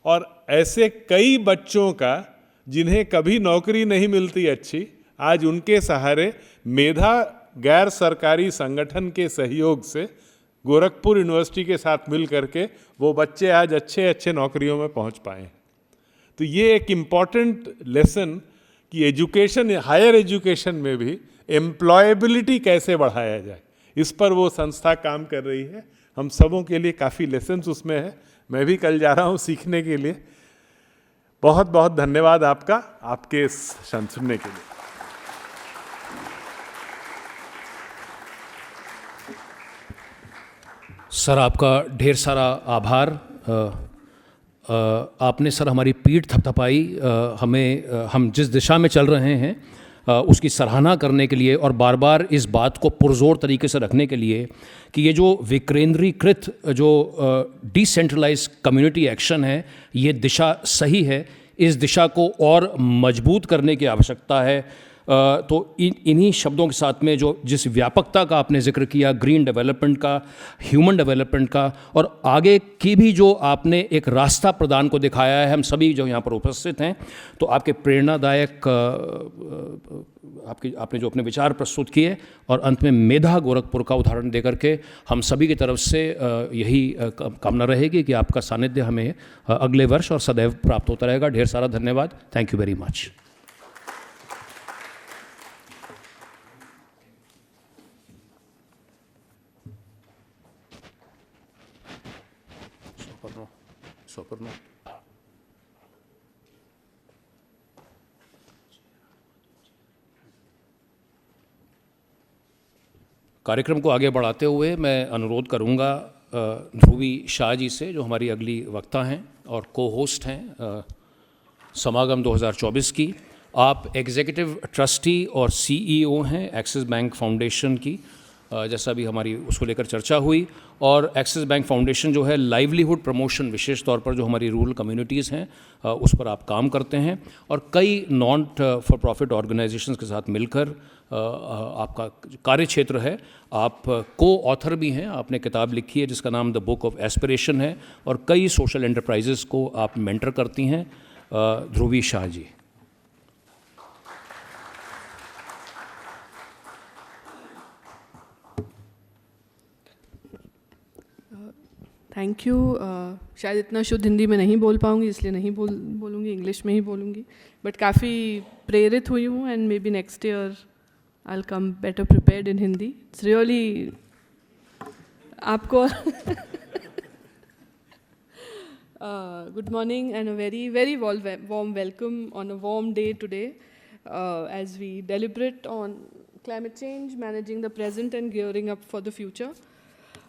और ऐसे कई बच्चों का जिन्हें कभी नौकरी नहीं मिलती अच्छी, आज उनके सहारे मेधा गैर सरकारी संगठन के सहयोग से गोरखपुर यूनिवर्सिटी के साथ मिल करके वो बच्चे आज अच्छे अच्छे नौकरियों में पहुंच पाए हैं। तो ये एक इम्पॉर्टेंट लेसन कि एजुकेशन, हायर एजुकेशन में भी एम्प्लॉयबिलिटी कैसे बढ़ाया जाए, इस पर वो संस्था काम कर रही है। हम सबों के लिए काफ़ी लेसन्स उसमें है। मैं भी कल जा रहा हूँ सीखने के लिए। बहुत बहुत धन्यवाद आपका, आपके सुनने के लिए। सर आपका ढेर सारा आभार। आपने सर हमारी पीठ थपथपाई, हम जिस दिशा में चल रहे हैं उसकी सराहना करने के लिए, और बार बार इस बात को पुरजोर तरीके से रखने के लिए कि ये जो विकेंद्रीकृत, जो डिसेंट्रलाइज कम्युनिटी एक्शन है, ये दिशा सही है। इस दिशा को और मजबूत करने की आवश्यकता है। तो इन्हीं शब्दों के साथ में जो जिस व्यापकता का आपने जिक्र किया, ग्रीन डेवलपमेंट का, ह्यूमन डेवलपमेंट का, और आगे की भी जो आपने एक रास्ता प्रदान को दिखाया है, हम सभी जो यहाँ पर उपस्थित हैं, तो आपके प्रेरणादायक आपने जो अपने विचार प्रस्तुत किए, और अंत में मेधा गोरखपुर का उदाहरण देकर के हम सभी की तरफ से यही कामना रहेगी कि आपका सानिध्य हमें अगले वर्ष और सदैव प्राप्त होता रहेगा। ढेर सारा धन्यवाद। Thank you very much. कार्यक्रम को आगे बढ़ाते हुए मैं अनुरोध करूंगा ध्रुवी शाह जी से, जो हमारी अगली वक्ता हैं और को होस्ट हैं समागम 2024 की। आप एग्जीक्यूटिव ट्रस्टी और सीईओ हैं एक्सिस बैंक फाउंडेशन की, जैसा भी हमारी उसको लेकर चर्चा हुई। और एक्सिस बैंक फाउंडेशन जो है लाइवलीहुड प्रमोशन, विशेष तौर पर जो हमारी रूरल कम्युनिटीज़ हैं उस पर आप काम करते हैं, और कई नॉन फॉर प्रॉफिट ऑर्गेनाइजेशंस के साथ मिलकर आपका कार्य क्षेत्र है। आप को ऑथर भी हैं, आपने किताब लिखी है जिसका नाम द बुक ऑफ एस्पिरेशन है, और कई सोशल एंटरप्राइजेस को आप मेंटर करती हैं। ध्रुवी शाह जी। Thank you. शायद इतना शुद्ध हिंदी में नहीं बोल पाऊँगी, इसलिए नहीं बोलूँगी, इंग्लिश में ही बोलूँगी, बट काफ़ी प्रेरित हुई हूँ, and may be next year I will come better prepared in Hindi. It's really आपको good morning and a very, very warm welcome on a warm day today as we deliberate on climate change, managing the present and gearing up for the future.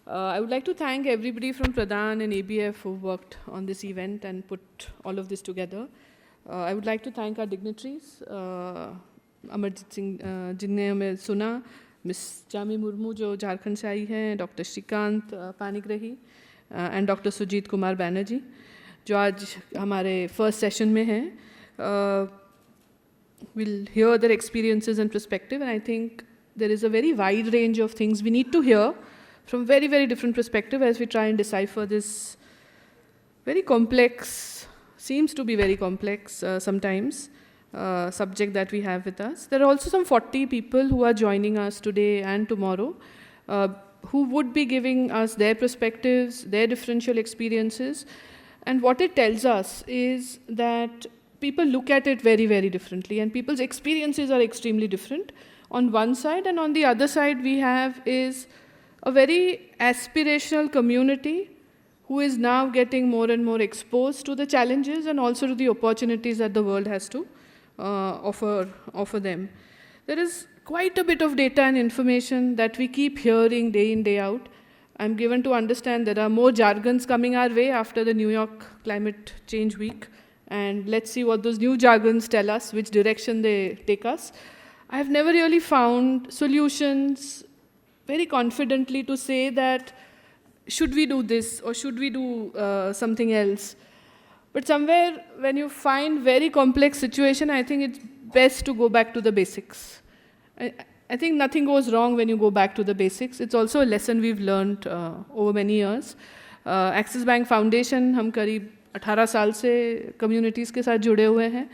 I would like to thank everybody from Pradhan and ABF who worked on this event and put all of this together. I would like to thank our dignitaries, Amarjeet Singh जिनने हमें सुना, miss Jami Murmu जो झारखंड से आई हैं, doctor Srikant Panigrahi and doctor Sujit Kumar Banerjee जो आज हमारे फर्स्ट सेशन में हैं. We'll hear their experiences and perspective, and I think there is a very wide range of things we need to hear from very, very different perspective as we try and decipher this very complex, seems to be very complex sometimes, subject that we have with us. There are also some 40 people who are joining us today and tomorrow who would be giving us their perspectives, their differential experiences, and what it tells us is that people look at it very, very differently, and people's experiences are extremely different on one side, and on the other side we have is a very aspirational community who is now getting more and more exposed to the challenges and also to the opportunities that the world has to offer them. There is quite a bit of data and information that we keep hearing day in, day out. I'm given to understand there are more jargons coming our way after the New York Climate Change Week. And let's see what those new jargons tell us, which direction they take us. I've never really found solutions very confidently to say that should we do this or should we do something else. But somewhere when you find very complex situation, I think it's best to go back to the basics. I think nothing goes wrong when you go back to the basics. It's also a lesson we've learned over many years. Axis Bank Foundation, हम करीब 18 साल से communities के साथ जुड़े हुए हैं.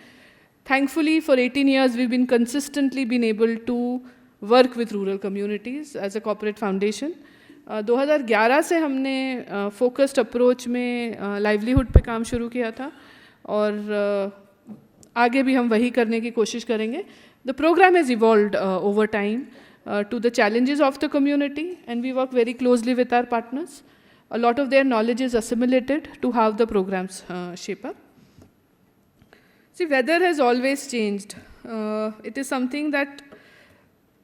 Thankfully, for 18 years, we've been consistently been able to work with rural communities as a corporate foundation. 2011 से हमने focused approach में livelihood पे काम शुरू किया था और आगे भी हम वही करने की कोशिश करेंगे. The program has evolved over time to the challenges of the community, and we work very closely with our partners. A lot of their knowledge is assimilated to how the programs shape up. See, weather has always changed. It is something that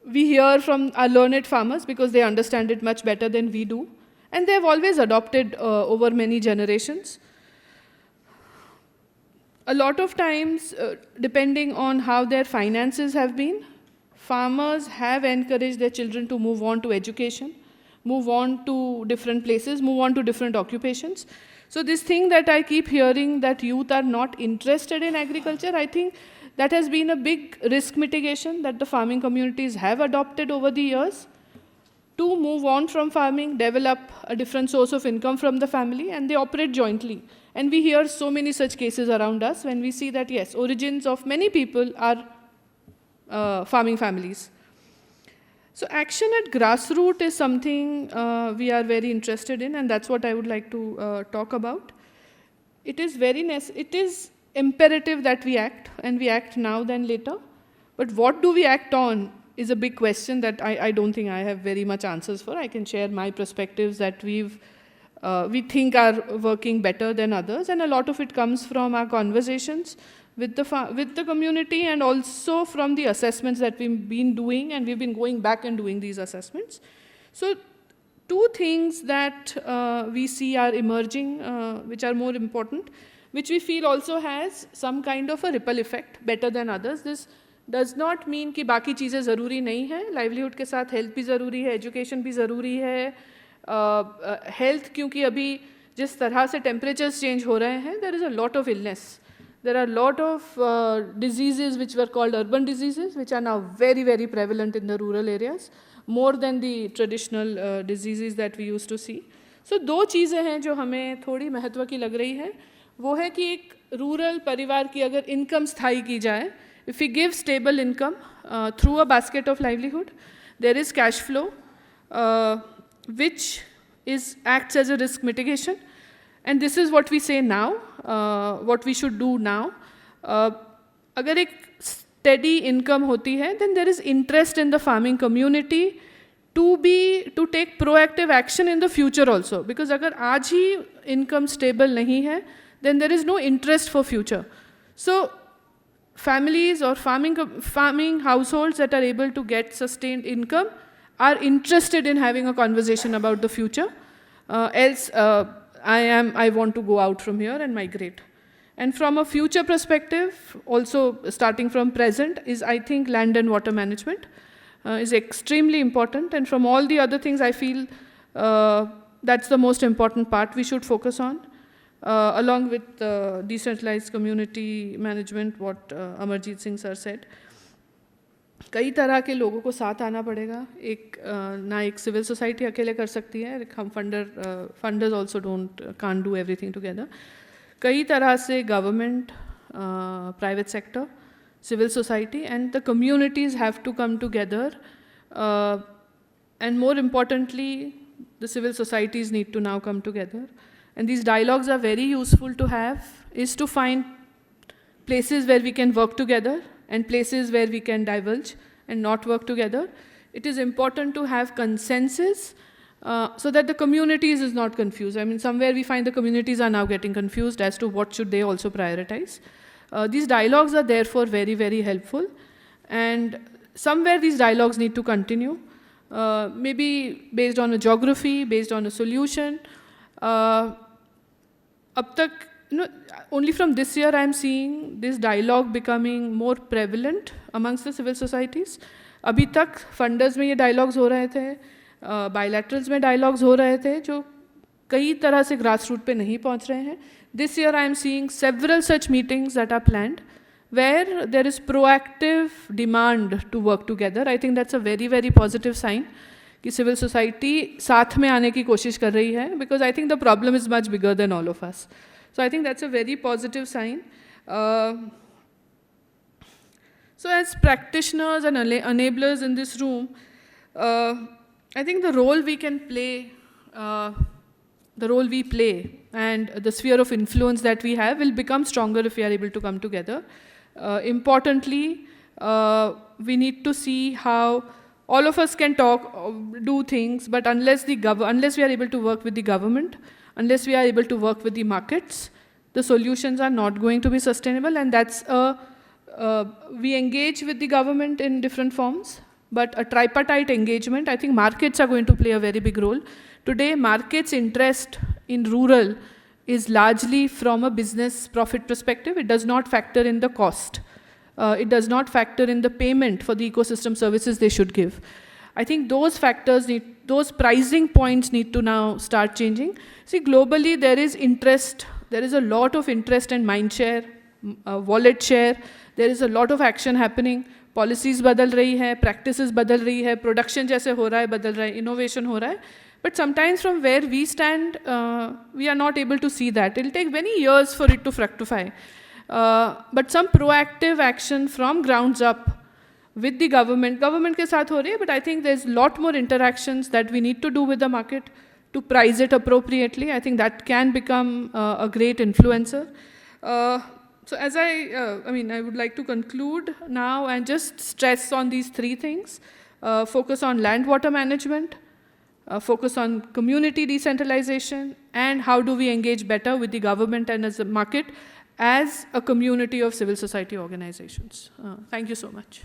we hear from our learned farmers because they understand it much better than we do, and they have always adopted over many generations. A lot of times, depending on how their finances have been, farmers have encouraged their children to move on to education, move on to different places, move on to different occupations. So this thing that I keep hearing that youth are not interested in agriculture, I think that has been a big risk mitigation that the farming communities have adopted over the years to move on from farming, develop a different source of income from the family, and they operate jointly. And we hear so many such cases around us when we see that, yes, origins of many people are farming families. So action at grassroots is something we are very interested in, and that's what I would like to talk about. It is imperative that we act, and we act now than later. But what do we act on is a big question that I don't think I have very much answers for. I can share my perspectives that we think are working better than others, and a lot of it comes from our conversations with the community and also from the assessments that we've been doing, and we've been going back and doing these assessments. So two things that we see are emerging, which are more important, which we feel also has some kind of a ripple effect better than others. This does not mean कि बाकी चीज़ें ज़रूरी नहीं है. Livelihood के साथ health भी ज़रूरी है, education भी ज़रूरी है. Health क्योंकि अभी जिस तरह से temperatures change हो रहे हैं, there is a lot of illness. There are a lot of diseases which were called urban diseases, which are now very, very prevalent in the rural areas, more than the traditional diseases that we used to see. So दो चीज़ें हैं जो हमें थोड़ी महत्व की लग रही है. वो है कि एक रूरल परिवार की अगर इनकम स्थायी की जाए, if we give stable income through a basket of livelihood, there is cash flow which acts as a risk mitigation. And this is what we say now, what we should do now. अगर एक steady income होती है, then there is interest in the farming community to take proactive action in the future also. Because अगर आज ही income stable नहीं है, then there is no interest for future. So families or farming households that are able to get sustained income are interested in having a conversation about the future. Else, I want to go out from here and migrate. And from a future perspective, also starting from present, is I think land and water management is extremely important. And from all the other things, I feel that's the most important part we should focus on, along with decentralized community management, what Amarjeet Singh sir said. कई तरह के लोगों को साथ आना पड़ेगा. ना एक सिविल सोसाइटी अकेले कर सकती है, हम funders also can't do everything together. कई तरह से government, private sector, civil society, and the communities have to come together. And more importantly, the civil societies need to now come together. And these dialogues are very useful to have, is to find places where we can work together and places where we can divulge and not work together. It is important to have consensus so that the communities is not confused. I mean, somewhere we find the communities are now getting confused as to what should they also prioritize. These dialogues are therefore very, very helpful. And somewhere these dialogues need to continue, maybe based on a geography, based on a solution. Up tak, only from this year I am seeing this dialogue becoming more prevalent amongst the civil societies. अभी तक funders में ये dialogues हो रहे थे, bilaterals में dialogues हो रहे थे, जो कई तरह से grassroots पे नहीं पहुंच रहे हैं. This year I am seeing several such meetings that are planned where there is proactive demand to work together. I think that's a very, very positive sign कि civil society साथ में आने की कोशिश कर रही है, because I think the problem is much bigger than all of us. So I think that's a very positive sign. So as practitioners and enablers in this room, I think the role we can play, the role we play and the sphere of influence that we have will become stronger if we are able to come together. Importantly, we need to see how all of us can talk, do things, but unless we are able to work with the government, unless we are able to work with the markets, the solutions are not going to be sustainable. And that's we engage with the government in different forms, but a tripartite engagement, I think markets are going to play a very big role. Today, markets' interest in rural is largely from a business profit perspective. It does not factor in the cost. It does not factor in the payment for the ecosystem services they should give. I think those factors those pricing points need to now start changing. See, globally there is interest, there is a lot of interest and mind share, wallet share. There is a lot of action happening. Policies बदल रही है, practices बदल रही है, production जैसे हो रहा है बदल रहा है, innovation हो रहा है. But sometimes from where we stand, we are not able to see that. It will take many years for it to fructify. But some proactive action from grounds up with the government के साथ हो रही है, but I think there's a lot more interactions that we need to do with the market to price it appropriately. I think that can become a great influencer. So as I would like to conclude now and just stress on these three things. Focus on land water management, focus on community decentralization, and how do we engage better with the government and as a market as a community of civil society organizations. Thank you so much.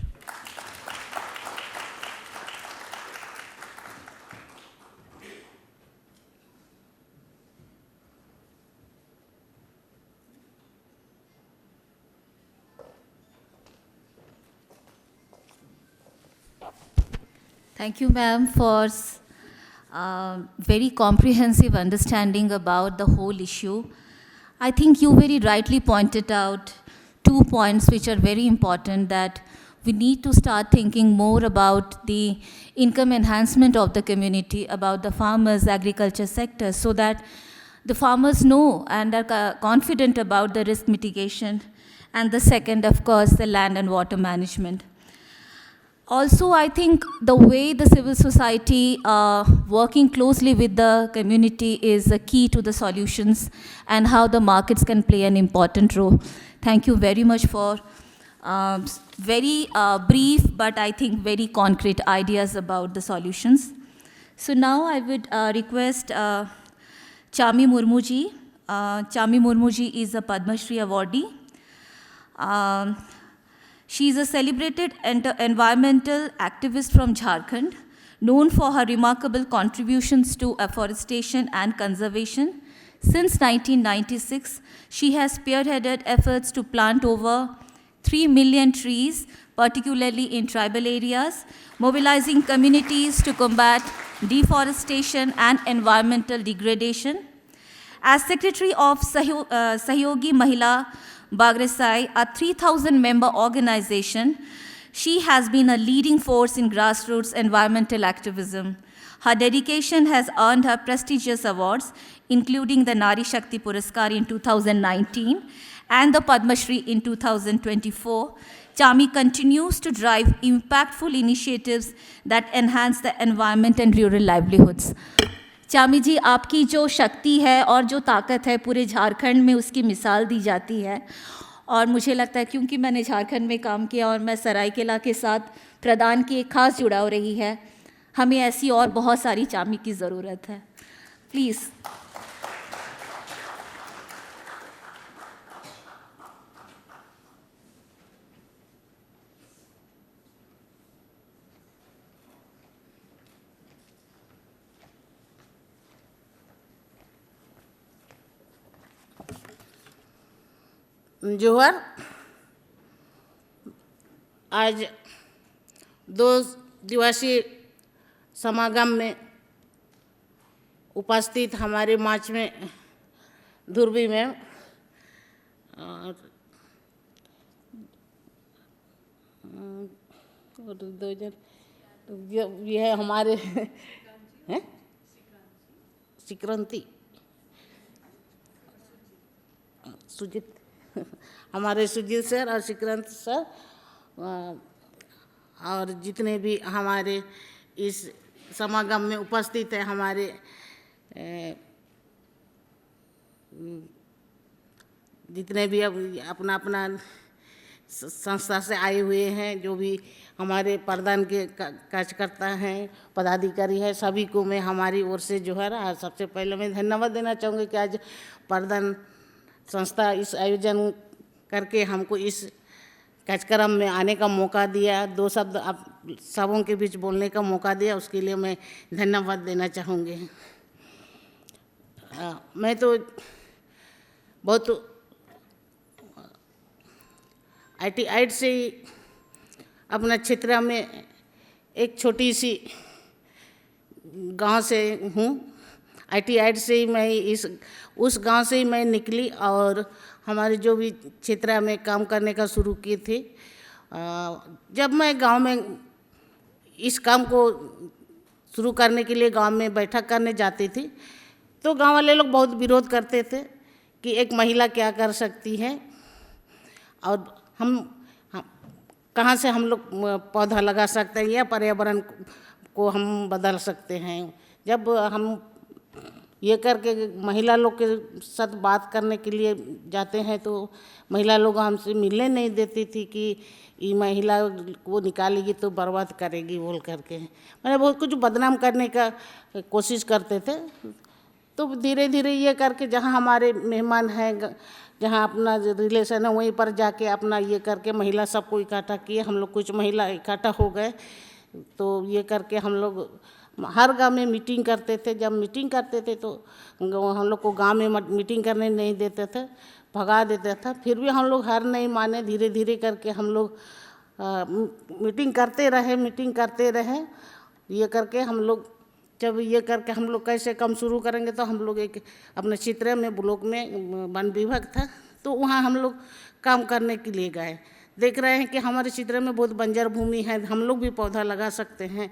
Thank you, ma'am, for very comprehensive understanding about the whole issue. I think you very rightly pointed out 2 points which are very important, that we need to start thinking more about the income enhancement of the community, about the farmers, agriculture sector, so that the farmers know and are confident about the risk mitigation. And the second, of course, the land and water management. Also, I think the way the civil society working closely with the community is a key to the solutions and how the markets can play an important role. Thank you very much for very brief, but I think very concrete ideas about the solutions. So now I would request Chami Murmuji. Chami Murmuji is a Padma Shri awardee. She is a celebrated environmental activist from Jharkhand, known for her remarkable contributions to afforestation and conservation, Since 1996, she has spearheaded efforts to plant over 3 million trees, particularly in tribal areas, mobilizing communities to combat deforestation and environmental degradation. As Secretary of Sahyogi Mahila Bagresai, a 3,000-member organization, she has been a leading force in grassroots environmental activism. Her dedication has earned her prestigious awards, including the Nari Shakti Puraskar in 2019 and the Padma Shri in 2024. Chami continues to drive impactful initiatives that enhance the environment and rural livelihoods. चामी जी, आपकी जो शक्ति है और जो ताकत है पूरे झारखंड में उसकी मिसाल दी जाती है, और मुझे लगता है क्योंकि मैंने झारखंड में काम किया और मैं सरायकेला के साथ प्रदान की एक खास जुड़ाव रही है, हमें ऐसी और बहुत सारी चामी की ज़रूरत है. प्लीज़. जोहर, आज 2 दिवसीय समागम में उपस्थित हमारे मंच में धुरवी में और 2 जन ये है हमारे हैं सिक्रांति सुजीत, हमारे सुजीत सर और सिक्रांत सर और जितने भी हमारे इस समागम में उपस्थित हैं, हमारे जितने भी अपना अपना संस्था से आए हुए हैं, जो भी हमारे प्रधान के कार्यकर्ता हैं, पदाधिकारी हैं, सभी को मैं हमारी ओर से जो है ना सबसे पहले मैं धन्यवाद देना चाहूँगी कि आज प्रधान संस्था इस आयोजन करके हमको इस कार्यक्रम में आने का मौका दिया, 2 शब्द आप सबों के बीच बोलने का मौका दिया, उसके लिए मैं धन्यवाद देना चाहूँगी. मैं तो बहुत ITI से अपना क्षेत्र में एक छोटी सी गांव से हूँ. ITI से ही मैं उस गांव से ही मैं निकली और हमारे जो भी क्षेत्र में काम करने का शुरू किए थे. जब मैं गांव में इस काम को शुरू करने के लिए गांव में बैठक करने जाती थी, तो गांव वाले लोग बहुत विरोध करते थे कि एक महिला क्या कर सकती है और हम कहाँ से हम लोग पौधा लगा सकते हैं या पर्यावरण को हम बदल सकते हैं. जब हम ये करके महिला लोग के साथ बात करने के लिए जाते हैं तो महिला लोग हमसे मिलने नहीं देती थी कि ये महिला को निकालेगी तो बर्बाद करेगी बोल करके, मैंने बहुत कुछ बदनाम करने का कोशिश करते थे. तो धीरे धीरे ये करके जहाँ हमारे मेहमान हैं, जहाँ अपना रिलेशन है, वहीं पर जाके अपना ये करके महिला सबको इकट्ठा किए. हम लोग कुछ महिला इकट्ठा हो गए, तो ये करके हम लोग हर गांव में मीटिंग करते थे. जब मीटिंग करते थे तो हम लोग को गांव में मीटिंग करने नहीं देते थे, भगा देते थे. फिर भी हम लोग हार नहीं माने, धीरे धीरे करके हम लोग मीटिंग करते रहे. ये करके हम लोग जब ये करके हम लोग कैसे काम शुरू करेंगे, तो हम लोग एक अपने क्षेत्र में ब्लॉक में वन विभाग था, तो वहाँ हम लोग काम करने के लिए गए. देख रहे हैं कि हमारे क्षेत्र में बहुत बंजर भूमि है, हम लोग भी पौधा लगा सकते हैं.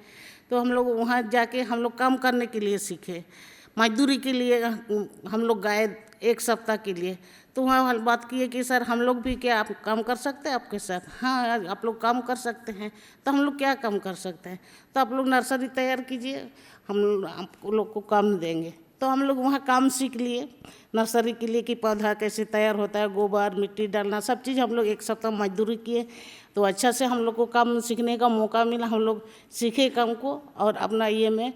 तो हम लोग वहाँ जाके हम लोग काम करने के लिए सीखे. मजदूरी के लिए हम लोग गए 1 सप्ताह के लिए. तो वहाँ बात किए कि सर हम लोग भी क्या आप काम कर सकते हैं आपके साथ. हाँ, आप लोग काम कर सकते हैं. तो हम लोग क्या काम कर सकते हैं, तो आप लोग नर्सरी तैयार कीजिए, हम आप लोग को काम देंगे. तो हम लोग वहाँ काम सीख लिए नर्सरी के लिए कि पौधा कैसे तैयार होता है, गोबर मिट्टी डालना सब चीज़ हम लोग 1 सप्ताह मजदूरी किए. तो अच्छा से हम लोग को काम सीखने का मौका मिला. हम लोग सीखे काम को और अपना ये में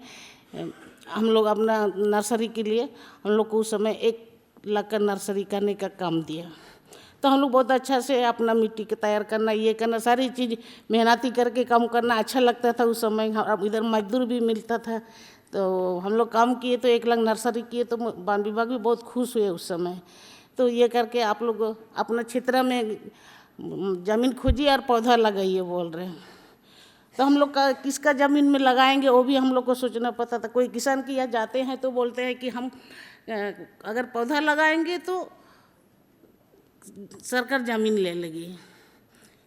हम लोग अपना नर्सरी के लिए हम लोग को उस समय 1 लाख का नर्सरी करने का काम दिया. तो हम लोग बहुत अच्छा से अपना मिट्टी के तैयार करना, ये करना, सारी चीज़ मेहनती करके काम करना अच्छा लगता था उस समय. अब इधर मजदूर भी मिलता था, तो हम लोग काम किए तो 1 लाख नर्सरी किए तो वन विभाग भी बहुत खुश हुए उस समय। तो ये करके आप लोग अपना क्षेत्र में ज़मीन खोजिए और पौधा लगाइए बोल रहे हैं। तो हम लोग का किसका ज़मीन में लगाएंगे वो भी हम लोग को सोचना पड़ता था। कोई किसान के यहाँ जाते हैं तो बोलते हैं कि हम अगर पौधा लगाएंगे तो सरकार ज़मीन ले लेगी।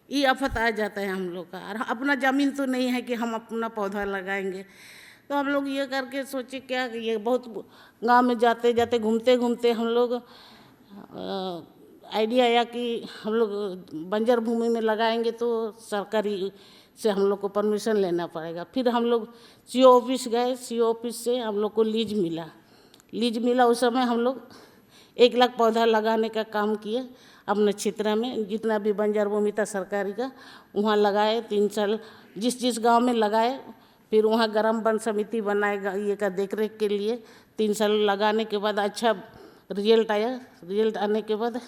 ये आफत आ जाता है हम लोग का, और अपना ज़मीन तो नहीं है कि हम अपना पौधा लगाएंगे। तो हम लोग ये करके सोचे क्या कि ये बहुत गांव में जाते जाते घूमते घूमते हम लोग आइडिया आया कि हम लोग बंजर भूमि में लगाएंगे तो सरकारी से हम लोग को परमिशन लेना पड़ेगा। फिर हम लोग सीओ ऑफिस गए, सीओ ऑफिस से हम लोग को लीज मिला। उस समय हम लोग 1 लाख पौधा लगाने का काम किए अपने क्षेत्र में। जितना भी बंजर भूमि था सरकारी का वहाँ लगाए 3 साल, जिस गांव में लगाए। फिर वहाँ ग्राम वन समिति बनाएगा ये का देखरेख के लिए। 3 साल लगाने के बाद अच्छा रिजल्ट आया। रिजल्ट आने के बाद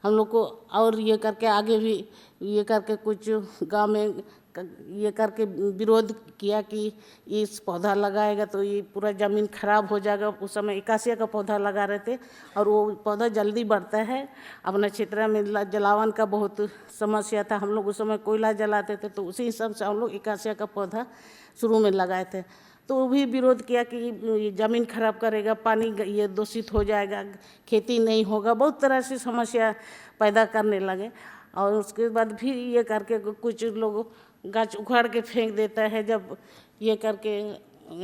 हम लोग को और ये करके आगे भी ये करके कुछ गांव में ये करके विरोध किया कि इस पौधा लगाएगा तो ये पूरा ज़मीन खराब हो जाएगा। उस समय एकासिया का पौधा लगा रहे थे और वो पौधा जल्दी बढ़ता है। अपने क्षेत्र में जलावन का बहुत समस्या था। हम लोग उस समय कोयला जलाते थे तो उसी हिसाब से हम लोग एकासिया का पौधा शुरू में लगाए थे। तो वो भी विरोध किया कि ये ज़मीन खराब करेगा, पानी ये दूषित हो जाएगा, खेती नहीं होगा, बहुत तरह से समस्या पैदा करने लगे। और उसके बाद फिर ये करके कुछ लोग गाछ उखाड़ के फेंक देता है। जब ये करके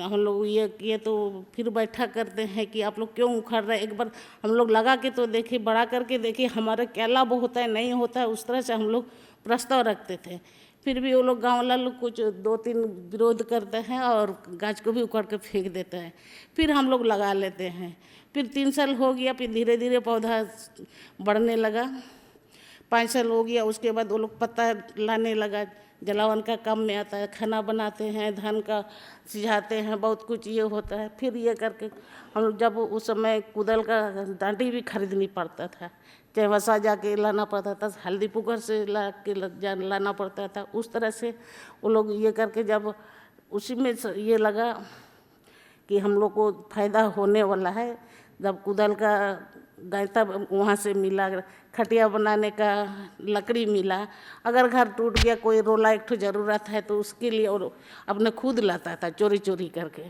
हम लोग ये किए तो फिर बैठा करते हैं कि आप लोग क्यों उखाड़ रहे हैं। एक बार हम लोग लगा के तो देखिए, बड़ा करके देखिए हमारा क्या लाभ होता है, नहीं होता है। उस तरह से हम लोग प्रस्ताव रखते थे। फिर भी वो लोग गाँव वाला लोग कुछ 2-3 विरोध करते हैं और गाछ को भी उखाड़ के फेंक देते हैं। फिर हम लोग लगा लेते हैं। फिर 3 साल हो गया, फिर धीरे धीरे पौधा बढ़ने लगा। 5 साल हो गया, उसके बाद वो लोग पत्ता लाने लगा। जलावन का काम में आता है, खाना बनाते हैं, धान का सिझाते हैं, बहुत कुछ ये होता है। फिर ये करके हम लोग जब उस समय कुदल का डांडी भी खरीदनी पड़ता था, चाहे वसा जाके लाना पड़ता था, हल्दी पुकर से लाना पड़ता था। उस तरह से वो लोग ये करके जब उसी में ये लगा कि हम लोग को फ़ायदा होने वाला है। जब कुदल का गायता वहाँ से मिला, खटिया बनाने का लकड़ी मिला। अगर घर टूट गया, कोई रोला एक ठो ज़रूरत है तो उसके लिए और अपने खुद लाता था चोरी चोरी करके।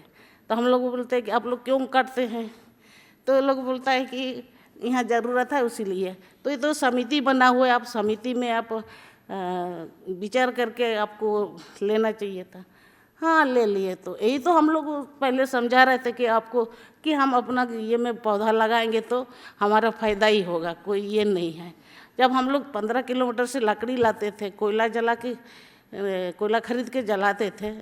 तो हम लोग बोलते हैं कि आप लोग क्यों काटते हैं। तो लोग बोलता है कि यहाँ ज़रूरत है इसीलिए। तो ये तो समिति बना हुआ है, आप समिति में आप विचार करके आपको लेना चाहिए था। हाँ, ले लिए। तो यही तो हम लोग पहले समझा रहे थे कि आपको कि हम अपना ये में पौधा लगाएंगे तो हमारा फ़ायदा ही होगा, कोई ये नहीं है। जब हम लोग 15 किलोमीटर से लकड़ी लाते थे, कोयला खरीद के जलाते थे।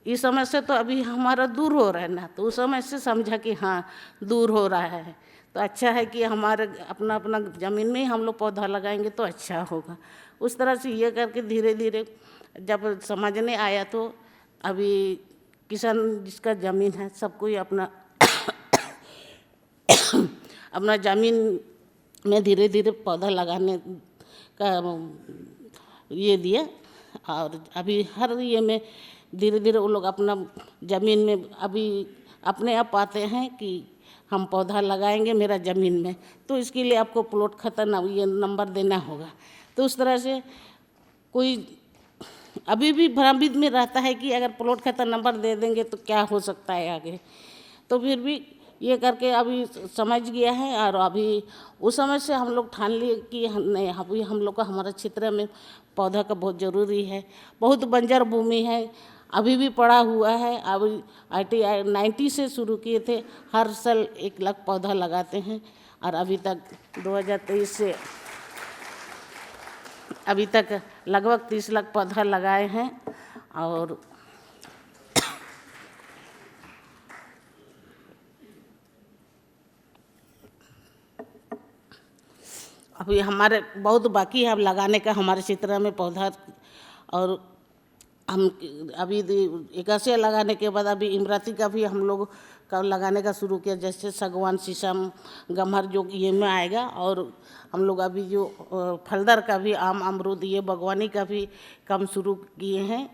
इस समय से तो अभी हमारा दूर हो रहा है ना, तो उस समय से समझा कि हाँ दूर हो रहा है। तो अच्छा है कि हमारे अपना ज़मीन में ही हम लोग पौधा लगाएंगे तो अच्छा होगा। उस तरह से ये करके धीरे धीरे जब समझने आया तो अभी किसान जिसका ज़मीन है सबको ही अपना ज़मीन में धीरे धीरे पौधा लगाने का ये दिया। और अभी हर ये में धीरे धीरे वो लोग अपना ज़मीन में अभी अपने आप आते हैं कि हम पौधा लगाएंगे मेरा ज़मीन में, तो इसके लिए आपको प्लॉट खाता ये नंबर देना होगा। तो उस तरह से कोई अभी भी भ्रमित में रहता है कि अगर प्लॉट खाता नंबर दे देंगे तो क्या हो सकता है आगे। तो फिर भी ये करके अभी समझ गया है। और अभी उस समय से हम लोग ठान लिए कि नहीं, अभी हम लोग का हमारा क्षेत्र में पौधा का बहुत ज़रूरी है। बहुत बंजर भूमि है, अभी भी पड़ा हुआ है। अभी ITI 90 से शुरू किए थे, हर साल 1 लाख पौधा लगाते हैं। और अभी तक 2023 से अभी तक लगभग 30 लाख पौधा लगाए हैं। और अभी हमारे बहुत बाकी है अब लगाने का हमारे क्षेत्र में पौधा। और हम अभी एकासिया लगाने के बाद अभी इमरती का भी हम लोग का लगाने का शुरू किया, जैसे सागवान, शीशम, गम्हर जो ये में आएगा। और हम लोग अभी जो फलदार का भी आम, अमरूद, ये बागवानी का भी काम शुरू किए हैं।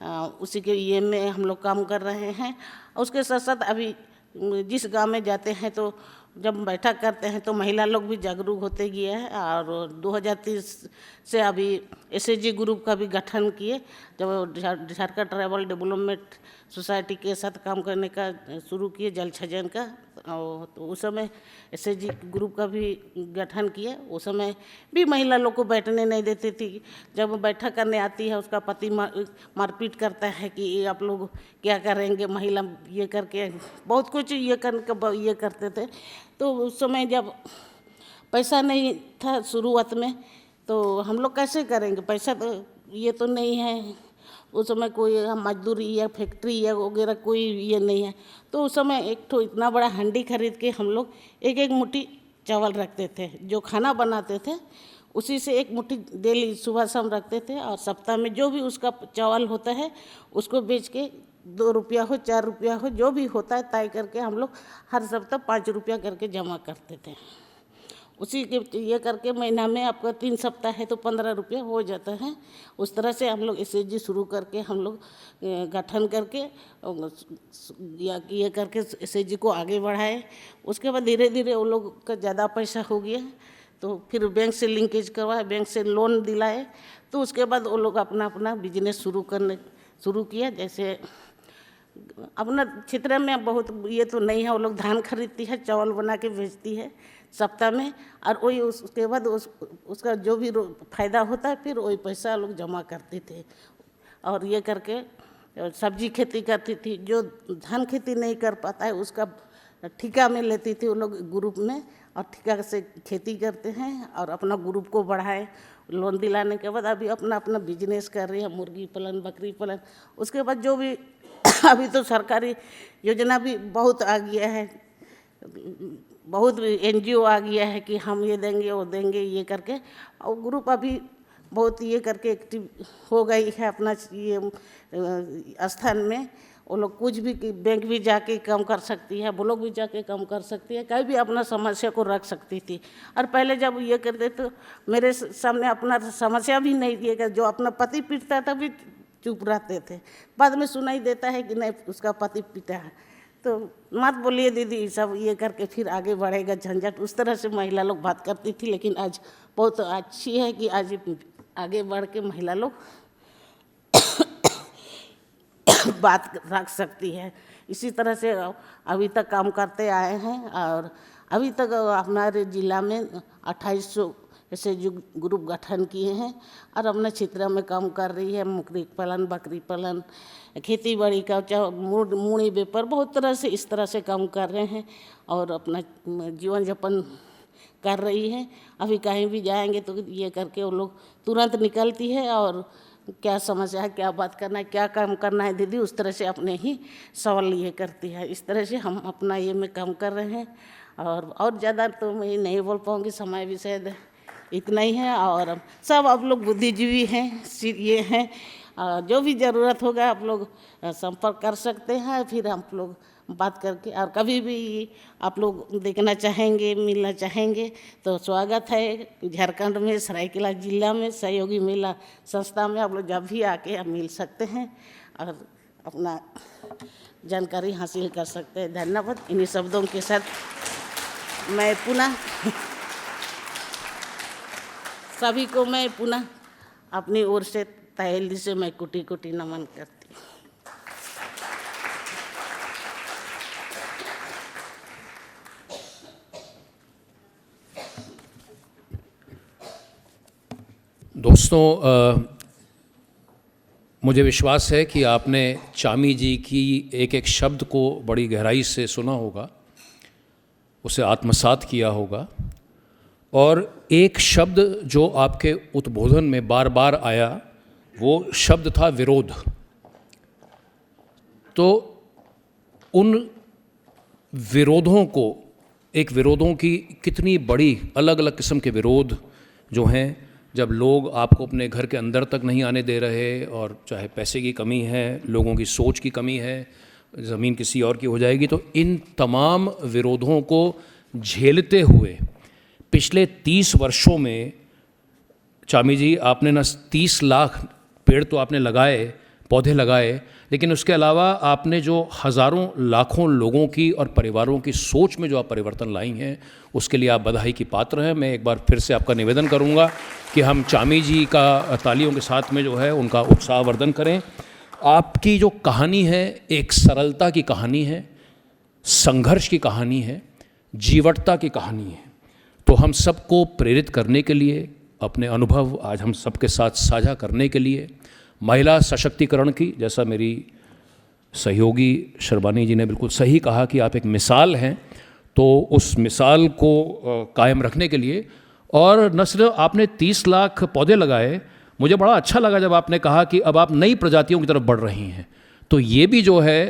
उसी के ये में हम लोग काम कर रहे हैं। उसके साथ साथ अभी जिस गांव में जाते हैं तो जब बैठक करते हैं तो महिला लोग भी जागरूक होते गए हैं। और 2030 से अभी एसएचजी ग्रुप का भी गठन किए, जब झारखंड ट्राइबल डेवलपमेंट सोसाइटी के साथ काम करने का शुरू किए जल छजन का। और तो उस समय एसएचजी ग्रुप का भी गठन किए। उस समय भी महिला लोग को बैठने नहीं देती थी। जब बैठक करने आती है उसका पति मारपीट करता है कि ये आप लोग क्या करेंगे, महिला ये करके बहुत कुछ ये करते थे। तो उस समय जब पैसा नहीं था शुरुआत में तो हम लोग कैसे करेंगे, पैसा तो ये तो नहीं है। उस समय कोई मजदूरी या फैक्ट्री या वगैरह कोई ये नहीं है। तो उस समय एक तो इतना बड़ा हंडी खरीद के हम लोग एक एक मुट्ठी चावल रखते थे, जो खाना बनाते थे उसी से एक मुट्ठी डेली सुबह शाम रखते थे। और सप्ताह में जो भी उसका चावल होता है उसको बेच के 2 रुपया हो 4 रुपया हो जो भी होता है तय करके हम लोग हर सप्ताह 5 रुपया करके जमा करते थे। उसी के ये करके महीना में आपका 3 सप्ताह है तो 15 रुपया हो जाता है। उस तरह से हम लोग एसएचजी शुरू करके हम लोग गठन करके या ये करके एसएचजी को आगे बढ़ाए। उसके बाद धीरे धीरे वो लोग का ज़्यादा पैसा हो गया तो फिर बैंक से लिंकेज करवाए, बैंक से लोन दिलाए। तो उसके बाद वो लोग अपना अपना बिजनेस शुरू किया। जैसे अपना क्षेत्र में बहुत ये तो नहीं है, वो लोग धान खरीदती है, चावल बना के बेचती है सप्ताह में। और वही उसके बाद उसका जो भी फायदा होता है फिर वही पैसा लोग जमा करते थे। और ये करके सब्जी खेती करती थी। जो धान खेती नहीं कर पाता है उसका ठेका में लेती थी वो लोग ग्रुप में, और ठेका से खेती करते हैं और अपना ग्रुप को बढ़ाए। लोन दिलाने के बाद अभी अपना अपना बिजनेस कर रही है, मुर्गी पालन, बकरी पालन। उसके बाद जो भी अभी तो सरकारी योजना भी बहुत आ गया है, बहुत एनजीओ आ गया है कि हम ये देंगे वो देंगे ये करके। और ग्रुप अभी बहुत ये करके एक्टिव हो गई है अपना ये स्थान में। वो लोग कुछ भी बैंक भी जाके काम कर सकती है, ब्लॉक भी जाके काम कर सकती है, कहीं भी अपना समस्या को रख सकती थी। और पहले जब ये करते तो मेरे सामने अपना समस्या भी नहीं दिएगा, जो अपना पति पीटता था भी चुप रहते थे। बाद में सुनाई देता है कि नहीं उसका पति पीटा है तो मत बोलिए दीदी, सब ये करके फिर आगे बढ़ेगा झंझट। उस तरह से महिला लोग बात करती थी। लेकिन आज बहुत अच्छी है कि आज आगे बढ़ के महिला लोग बात रख सकती है। इसी तरह से अभी तक काम करते आए हैं। और अभी तक हमारे ज़िला में 2800 ऐसे जो ग्रुप गठन किए हैं और अपने क्षेत्र में काम कर रही है। मुर्गी पालन, बकरी पालन, खेती बाड़ी का मूड़ी व्यापार, बहुत तरह से इस तरह से काम कर रहे हैं और अपना जीवन यापन कर रही है। अभी कहीं भी जाएंगे तो ये करके वो लोग तुरंत निकलती है और क्या समस्या है, क्या बात करना है, क्या काम करना है दीदी, उस तरह से अपने ही सवाल ये करती है। इस तरह से हम अपना ये में काम कर रहे हैं। और ज़्यादा तो मैं नहीं बोल पाऊँगी, समय भी शायद इतना ही है। और सब आप लोग बुद्धिजीवी हैं, ये हैं, जो भी ज़रूरत होगा आप लोग संपर्क कर सकते हैं। फिर हम लोग बात करके, और कभी भी आप लोग देखना चाहेंगे, मिलना चाहेंगे तो स्वागत है। झारखंड में सरायकेला जिला में सहयोगी मेला संस्था में आप लोग जब भी आके मिल सकते हैं और अपना जानकारी हासिल कर सकते हैं। धन्यवाद। इन्हीं शब्दों के साथ मैं पुनः सभी को मैं पुनः अपनी ओर से तहे दिल से मैं कोटि कोटि नमन करती हूँ। दोस्तों, मुझे विश्वास है कि आपने चामी जी की एक एक शब्द को बड़ी गहराई से सुना होगा, उसे आत्मसात किया होगा। और एक शब्द जो आपके उद्बोधन में बार बार आया वो शब्द था विरोध। तो उन विरोधों को, एक विरोधों की कितनी बड़ी अलग अलग किस्म के विरोध जो हैं, जब लोग आपको अपने घर के अंदर तक नहीं आने दे रहे, और चाहे पैसे की कमी है, लोगों की सोच की कमी है, ज़मीन किसी और की हो जाएगी, तो इन तमाम विरोधों को झेलते हुए पिछले 30 वर्षों में चामी जी आपने न 30 लाख पेड़ तो आपने लगाए, पौधे लगाए, लेकिन उसके अलावा आपने जो हज़ारों लाखों लोगों की और परिवारों की सोच में जो आप परिवर्तन लाई हैं, उसके लिए आप बधाई की पात्र हैं। मैं एक बार फिर से आपका निवेदन करूंगा कि हम चामी जी का तालियों के साथ में जो है उनका उत्साहवर्धन करें। आपकी जो कहानी है एक सरलता की कहानी है, संघर्ष की कहानी है, जीवटता की कहानी है। तो हम सबको प्रेरित करने के लिए, अपने अनुभव आज हम सबके साथ साझा करने के लिए, महिला सशक्तिकरण की, जैसा मेरी सहयोगी शर्बानी जी ने बिल्कुल सही कहा कि आप एक मिसाल हैं, तो उस मिसाल को कायम रखने के लिए, और न सिर्फ आपने 30 लाख पौधे लगाए, मुझे बड़ा अच्छा लगा जब आपने कहा कि अब आप नई प्रजातियों की तरफ बढ़ रही हैं। तो ये भी जो है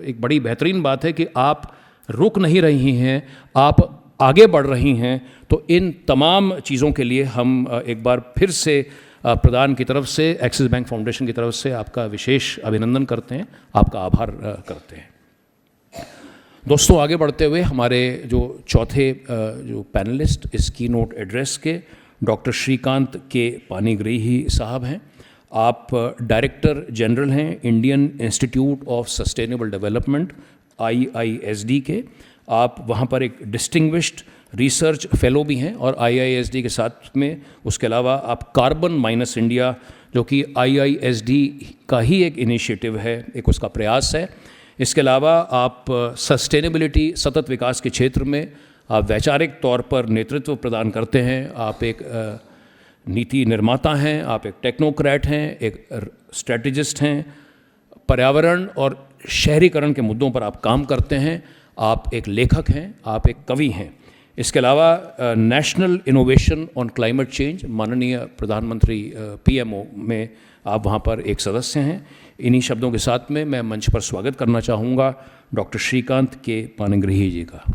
एक बड़ी बेहतरीन बात है कि आप रुक नहीं रही हैं, आप आगे बढ़ रही हैं। तो इन तमाम चीज़ों के लिए हम एक बार फिर से प्रधान की तरफ से, एक्सिस बैंक फाउंडेशन की तरफ से आपका विशेष अभिनंदन करते हैं, आपका आभार करते हैं। दोस्तों, आगे बढ़ते हुए हमारे जो चौथे जो पैनलिस्ट इस की नोट एड्रेस के डॉक्टर श्रीकांत के पानीग्राही साहब हैं। आप डायरेक्टर जनरल हैं Indian institute of sustainable development IISD के। आप वहाँ पर एक डिस्टिंग्विश्ड रिसर्च फेलो भी हैं, और IISD के साथ में उसके अलावा आप कार्बन माइनस इंडिया, जो कि IISD का ही एक इनिशिएटिव है, एक उसका प्रयास है। इसके अलावा आप सस्टेनेबिलिटी, सतत विकास के क्षेत्र में आप वैचारिक तौर पर नेतृत्व प्रदान करते हैं। आप एक नीति निर्माता हैं, आप एक टेक्नोक्रेट हैं, एक स्ट्रेटजिस्ट हैं, पर्यावरण और शहरीकरण के मुद्दों पर आप काम करते हैं, आप एक लेखक हैं, आप एक कवि हैं। इसके अलावा national innovation on climate change, माननीय प्रधानमंत्री PMO में आप वहाँ पर एक सदस्य हैं। इन्हीं शब्दों के साथ में मैं मंच पर स्वागत करना चाहूँगा डॉक्टर श्रीकांत के पानीग्राही जी का।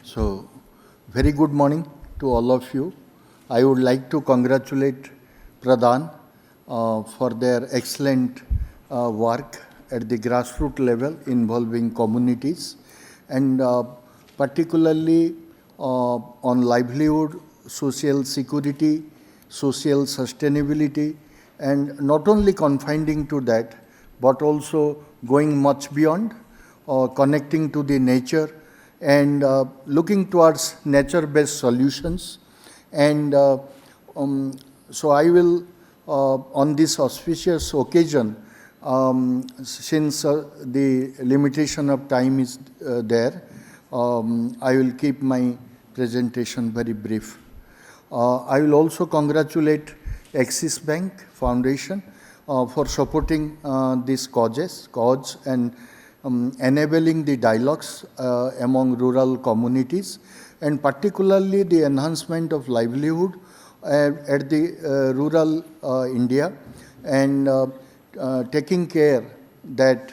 So, very good morning to all of you. I would like to congratulate Pradhan for their excellent work at the grassroots level involving communities, and particularly on livelihood, social security, social sustainability, and not only confining to that, but also going much beyond, connecting to the nature, and looking towards nature-based solutions. And so I will, on this auspicious occasion, since the limitation of time is there, I will keep my presentation very brief. I will also congratulate Axis Bank Foundation for supporting this cause and enabling the dialogues among rural communities, and particularly the enhancement of livelihood at the rural India, and taking care that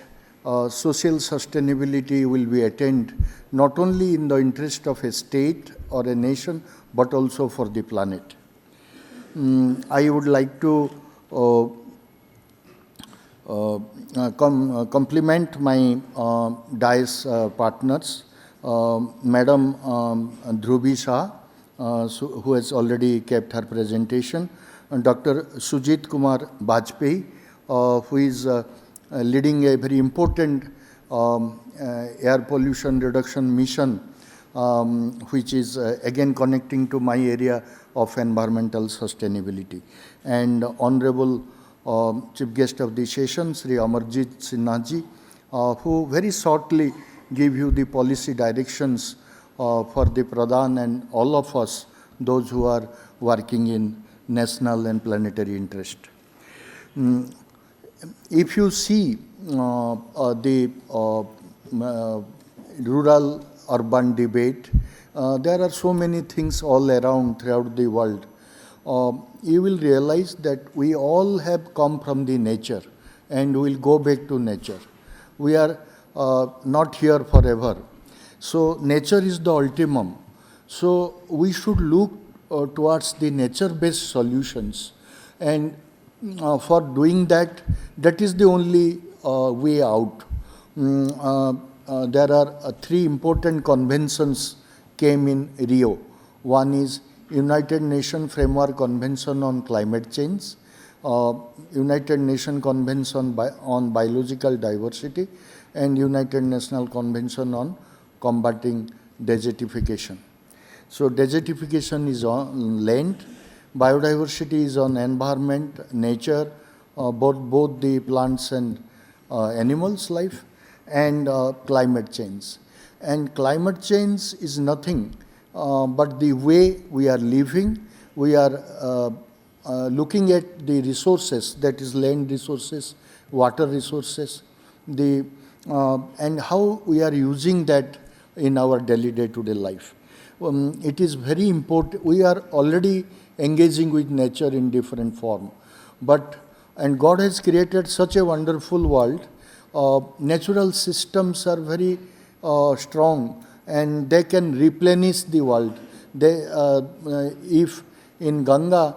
social sustainability will be attained not only in the interest of a state or a nation, but also for the planet. I would like to compliment my dais partners, Madam Dhruvi Shah, who has already kept her presentation, and Dr. Sujit Kumar Bajpayee, who is leading a very important air pollution reduction mission, which is again connecting to my area of environmental sustainability, and Honorable Chief Guest of the session, Sri Amarjit Sinha ji, who very shortly give you the policy directions for the Pradhan and all of us, those who are working in national and planetary interest. If you see the rural-urban debate, there are so many things all around throughout the world. You will realize that we all have come from the nature and will go back to nature. We are not here forever. So nature is the ultimum. So we should look towards the nature-based solutions, and for doing that, that is the only way out. There are three important conventions came in Rio. One is United Nations Framework Convention on Climate Change, United Nations Convention on Biological Diversity, and United Nations Convention on Combating Desertification. So desertification is on land, biodiversity is on environment, nature, both the plants and animals' life, and climate change. And climate change is nothing but the way we are living. We are looking at the resources, that is land resources, water resources, and how we are using that in our daily day-to-day life. It is very important. We are already engaging with nature in different form, and God has created such a wonderful world. Natural systems are very strong, and they can replenish the world. If in Ganga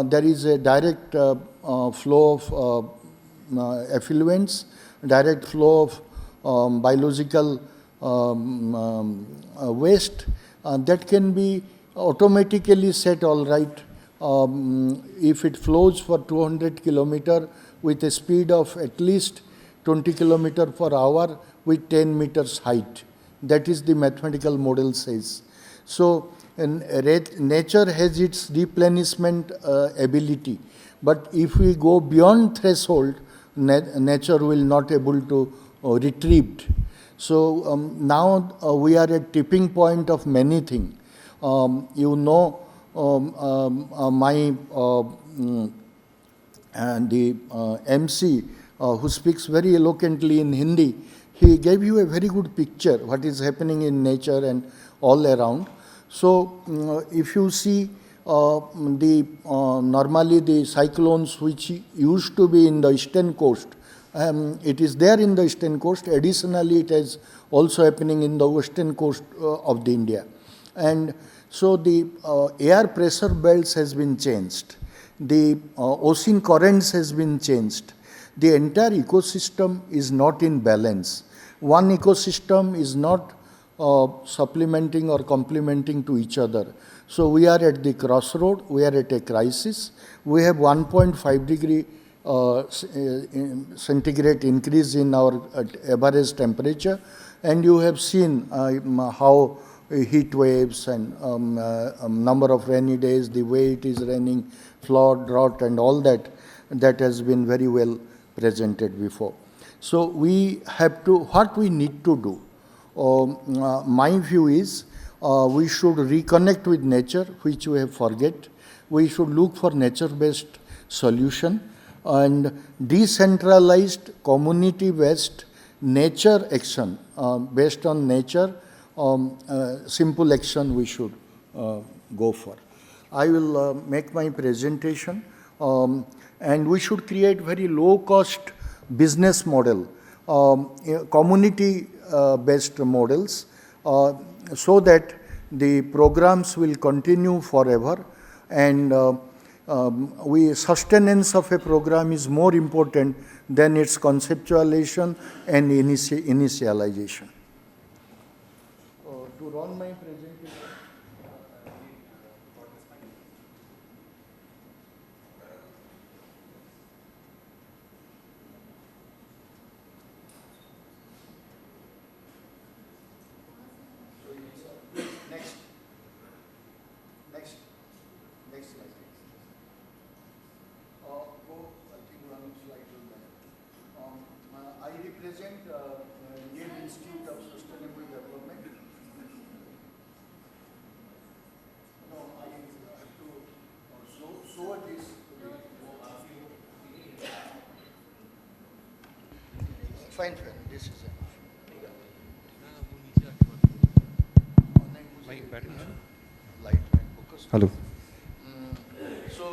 there is a direct flow of effluents, direct flow of biological waste, that can be automatically set all right if it flows for 200 kilometer with a speed of at least 20 kilometer per hour with 10 meters height. That is the mathematical model says. So nature has its replenishment ability, but if we go beyond threshold, nature will not able to retrieve. So now we are at tipping point of many things. The MC who speaks very eloquently in Hindi, he gave you a very good picture what is happening in nature and all around. So if you see normally the cyclones which used to be in the eastern coast, it is there in the eastern coast. Additionally, it is also happening in the western coast of the India. And so the air pressure belts has been changed. The ocean currents has been changed. The entire ecosystem is not in balance. One ecosystem is not supplementing or complementing to each other. So we are at the crossroad. We are at a crisis. We have 1.5 degree centigrade increase in our average temperature, and you have seen how heat waves and number of rainy days, the way it is raining, flood, drought, and all that has been very well presented before. So we have to, what we need to do, my view is we should reconnect with nature, which we have forget. We should look for nature-based solution, and decentralized, community-based nature action, based on nature, simple action we should go for. I will make my presentation, and we should create very low-cost business model, community-based models, so that the programs will continue forever, and sustenance of a program is more important than its conceptualization and initialization. To run my presentation, next slide. I represent Indian Institute of Sustainable Development. No, I have to show this. Fine. This is enough. Hello. So,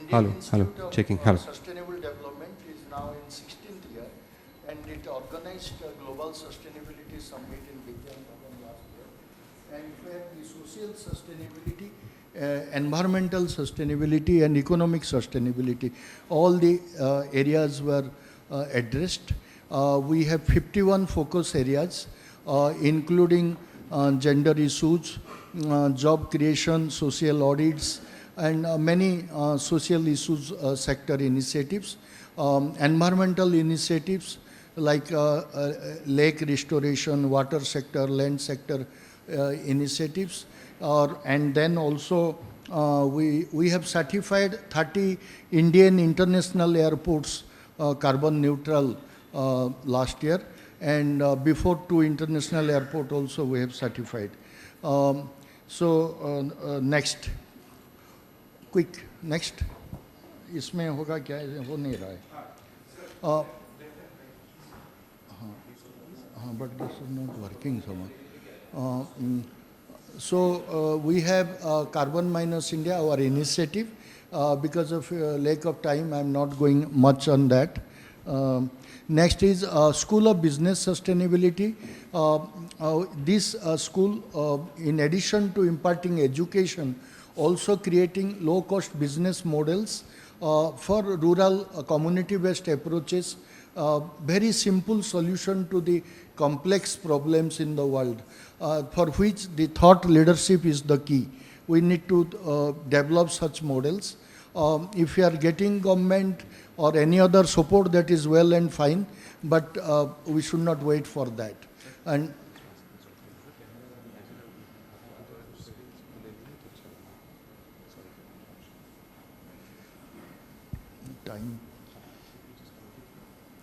Hello. Institute of Checking. Hello. Sustainable Development is now in 16th year, and it organized a global sustainability summit in Vietnam. and where the social sustainability, environmental sustainability and economic sustainability, all the areas were addressed. We have 51 focus areas, including gender issues, job creation, social audits, and many social issues sector initiatives, environmental initiatives like lake restoration, water sector, land sector initiatives, and then also we have certified 30 Indian international airports carbon neutral last year, and before 2 international airport also we have certified. Next, quick, next. इसमें होगा क्या, हो नहीं रहा है. But this is not working somehow. So we have Carbon Minus India, our initiative. Because of lack of time, I am not going much on that. Next is School of Business Sustainability. This school, in addition to imparting education, also creating low-cost business models for rural community-based approaches, very simple solution to the complex problems in the world, for which the thought leadership is the key. We need to develop such models. If you are getting government or any other support, that is well and fine, but we should not wait for that. And time.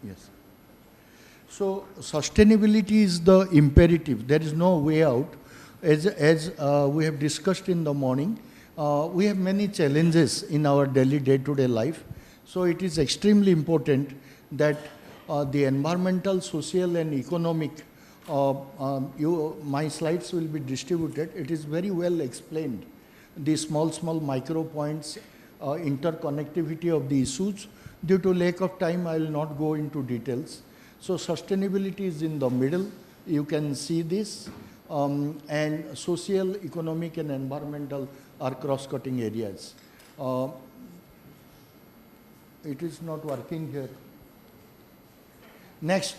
Yes. So sustainability is the imperative. There is no way out. As we have discussed in the morning, we have many challenges in our daily day-to-day life. So it is extremely important that the environmental, social and economic, my slides will be distributed. It is very well explained. The small micro points, interconnectivity of the issues. Due to lack of time, I will not go into details. So sustainability is in the middle. You can see this. And social, economic and environmental are cross-cutting areas. It is not working here. Next,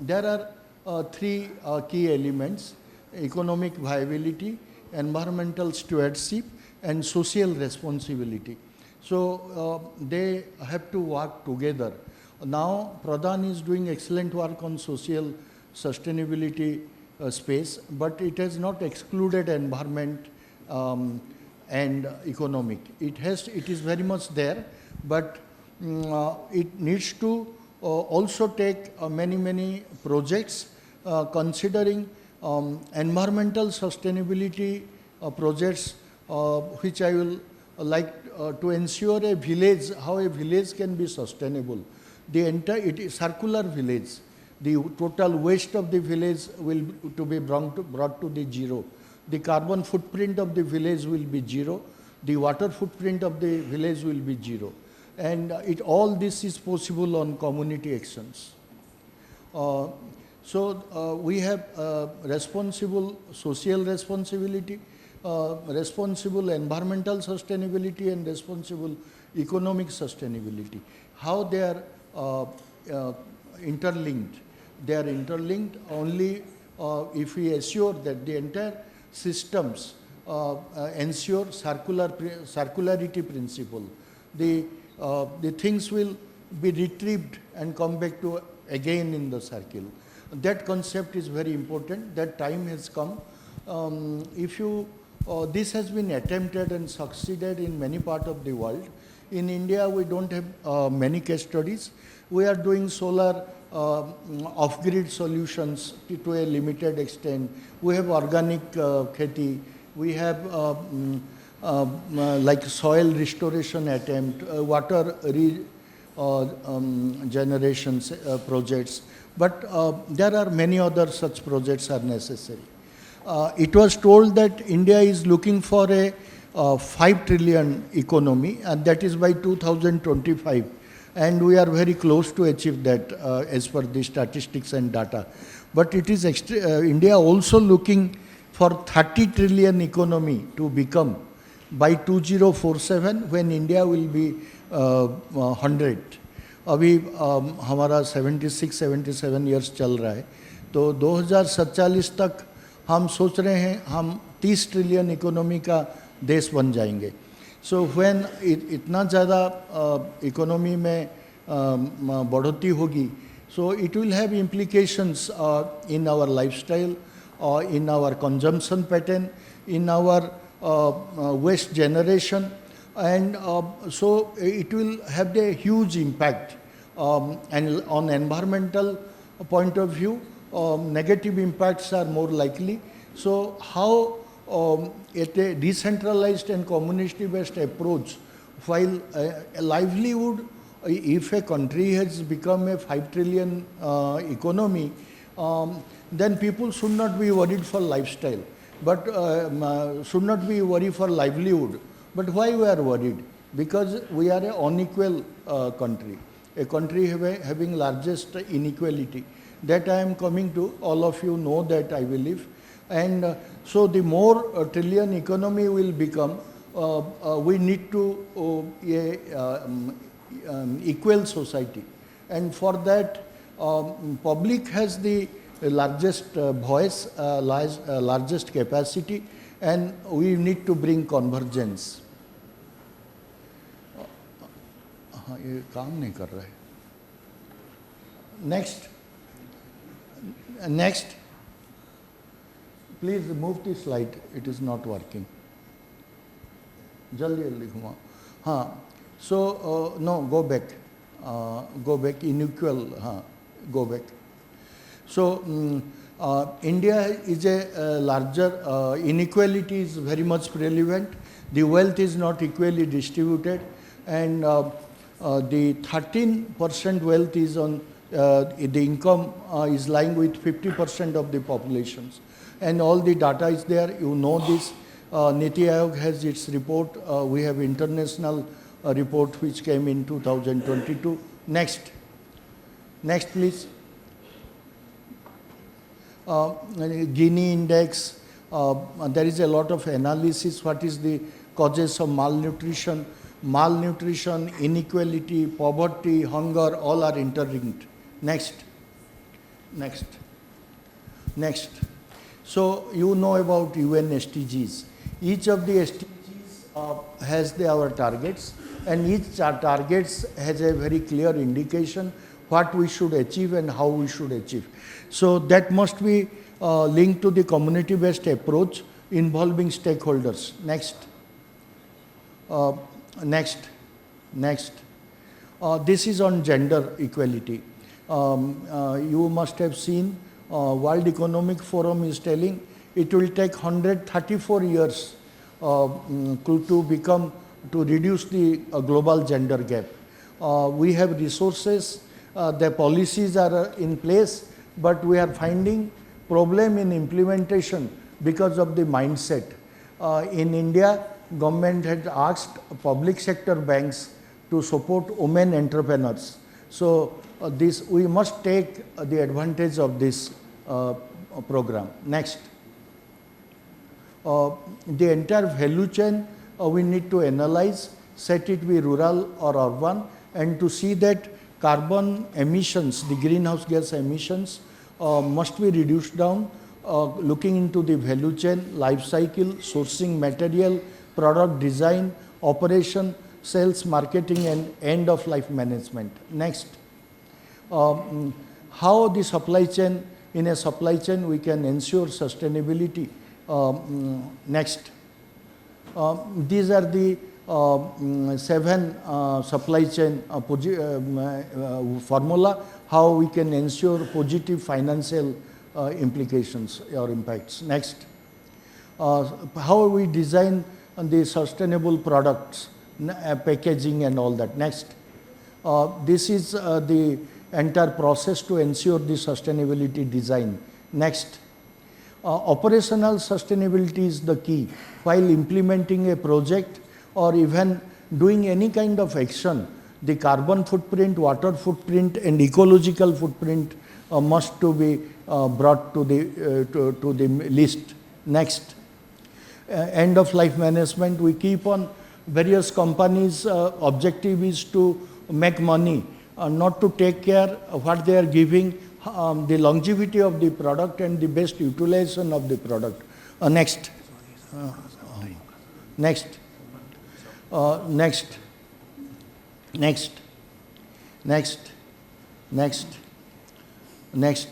there are 3 key elements: economic viability, environmental stewardship and social responsibility. So they have to work together. Now Pradhan is doing excellent work on social sustainability space, but it has not excluded environment and economic. It is very much there, but it needs to also take many projects considering environmental sustainability projects, which I will like to ensure a village, how a village can be sustainable. It is circular village. The total waste of the village will to be brought to the zero. The carbon footprint of the village will be zero. The water footprint of the village will be zero. And all this is possible on community actions. So we have responsible social responsibility, responsible environmental sustainability and responsible economic sustainability. How they are interlinked? They are interlinked only if we assure that the entire systems ensure circularity principle. The things will be retrieved and come back to again in the circle. That concept is very important. That time has come. This has been attempted and succeeded in many parts of the world. In India, we don't have many case studies. We are doing solar off-grid solutions to a limited extent. We have organic kheti. We have like soil restoration attempt, water regenerations projects. But there are many other such projects are necessary. It was told that India is looking for a 5 trillion economy, and that is by 2025. And we are very close to achieve that as per the statistics and data. but it is India also looking for 30 trillion economy to become by 2047 when India will be 100. अभी हमारा 76-77 years चल रहा है, तो 2047 तक हम सोच रहे हैं हम 30 ट्रिलियन इकोनॉमी का देश बन जाएंगे. सो व्हेन इतना ज़्यादा इकोनॉमी में बढ़ोतरी होगी, so it will have implications in our lifestyle, in our consumption pattern, in our waste generation, and so it will have a huge impact. And on environmental point of view, negative impacts are more likely. So how at a decentralized and community-based approach, while a livelihood, if a country has become a 5 trillion economy, then people should not be worried for lifestyle, but should not be worried for livelihood. But why we are worried? Because we are an unequal country, a country having largest inequality. That I am coming to, all of you know that, I believe. And so the more trillion economy will become, we need to equal society, and for that public has the largest voice, largest capacity, and we need to bring convergence. ये काम नहीं कर रहा है. Next, please move the slide, it is not working. जल्दी जल्दी घुमाओ. हाँ, so no, go back, unequal, go back. So India is a larger, inequality is very much prevalent, the wealth is not equally distributed, and the 13% wealth is on, the income is lying with 50% of the populations, and all the data is there, you know this. Niti Aayog has its report, we have international report which came in 2022. Next please. Gini index, there is a lot of analysis, what is the causes of malnutrition, inequality, poverty, hunger, all are interlinked. Next. So you know about UN SDGs. Each of the SDGs has our targets, and each targets has a very clear indication what we should achieve and how we should achieve. So that must be linked to the community-based approach involving stakeholders. Next. This is on gender equality. You must have seen World Economic Forum is telling it will take 134 years to reduce the global gender gap. We have resources, the policies are in place, but we are finding problem in implementation because of the mindset. In India, government had asked public sector banks to support women entrepreneurs. So we must take the advantage of this program. Next. The entire value chain we need to analyze, set it be rural or urban, and to see that carbon emissions, the greenhouse gas emissions must be reduced down, looking into the value chain, life cycle, sourcing material, product design, operation, sales, marketing, and end of life management. Next. How the supply chain, in a supply chain we can ensure sustainability. Next. These are the 7 supply chain formula, how we can ensure positive financial implications or impacts. Next. How we design the sustainable products, packaging and all that. Next. This is the entire process to ensure the sustainability design. Next. Operational sustainability is the key. While implementing a project or even doing any kind of action, the carbon footprint, water footprint, and ecological footprint must to be brought to the list. Next, end of life management. We keep on various companies' objective is to make money, not to take care of what they are giving, the longevity of the product and the best utilization of the product. Next. Next. Next. Next. Next. Next. Next.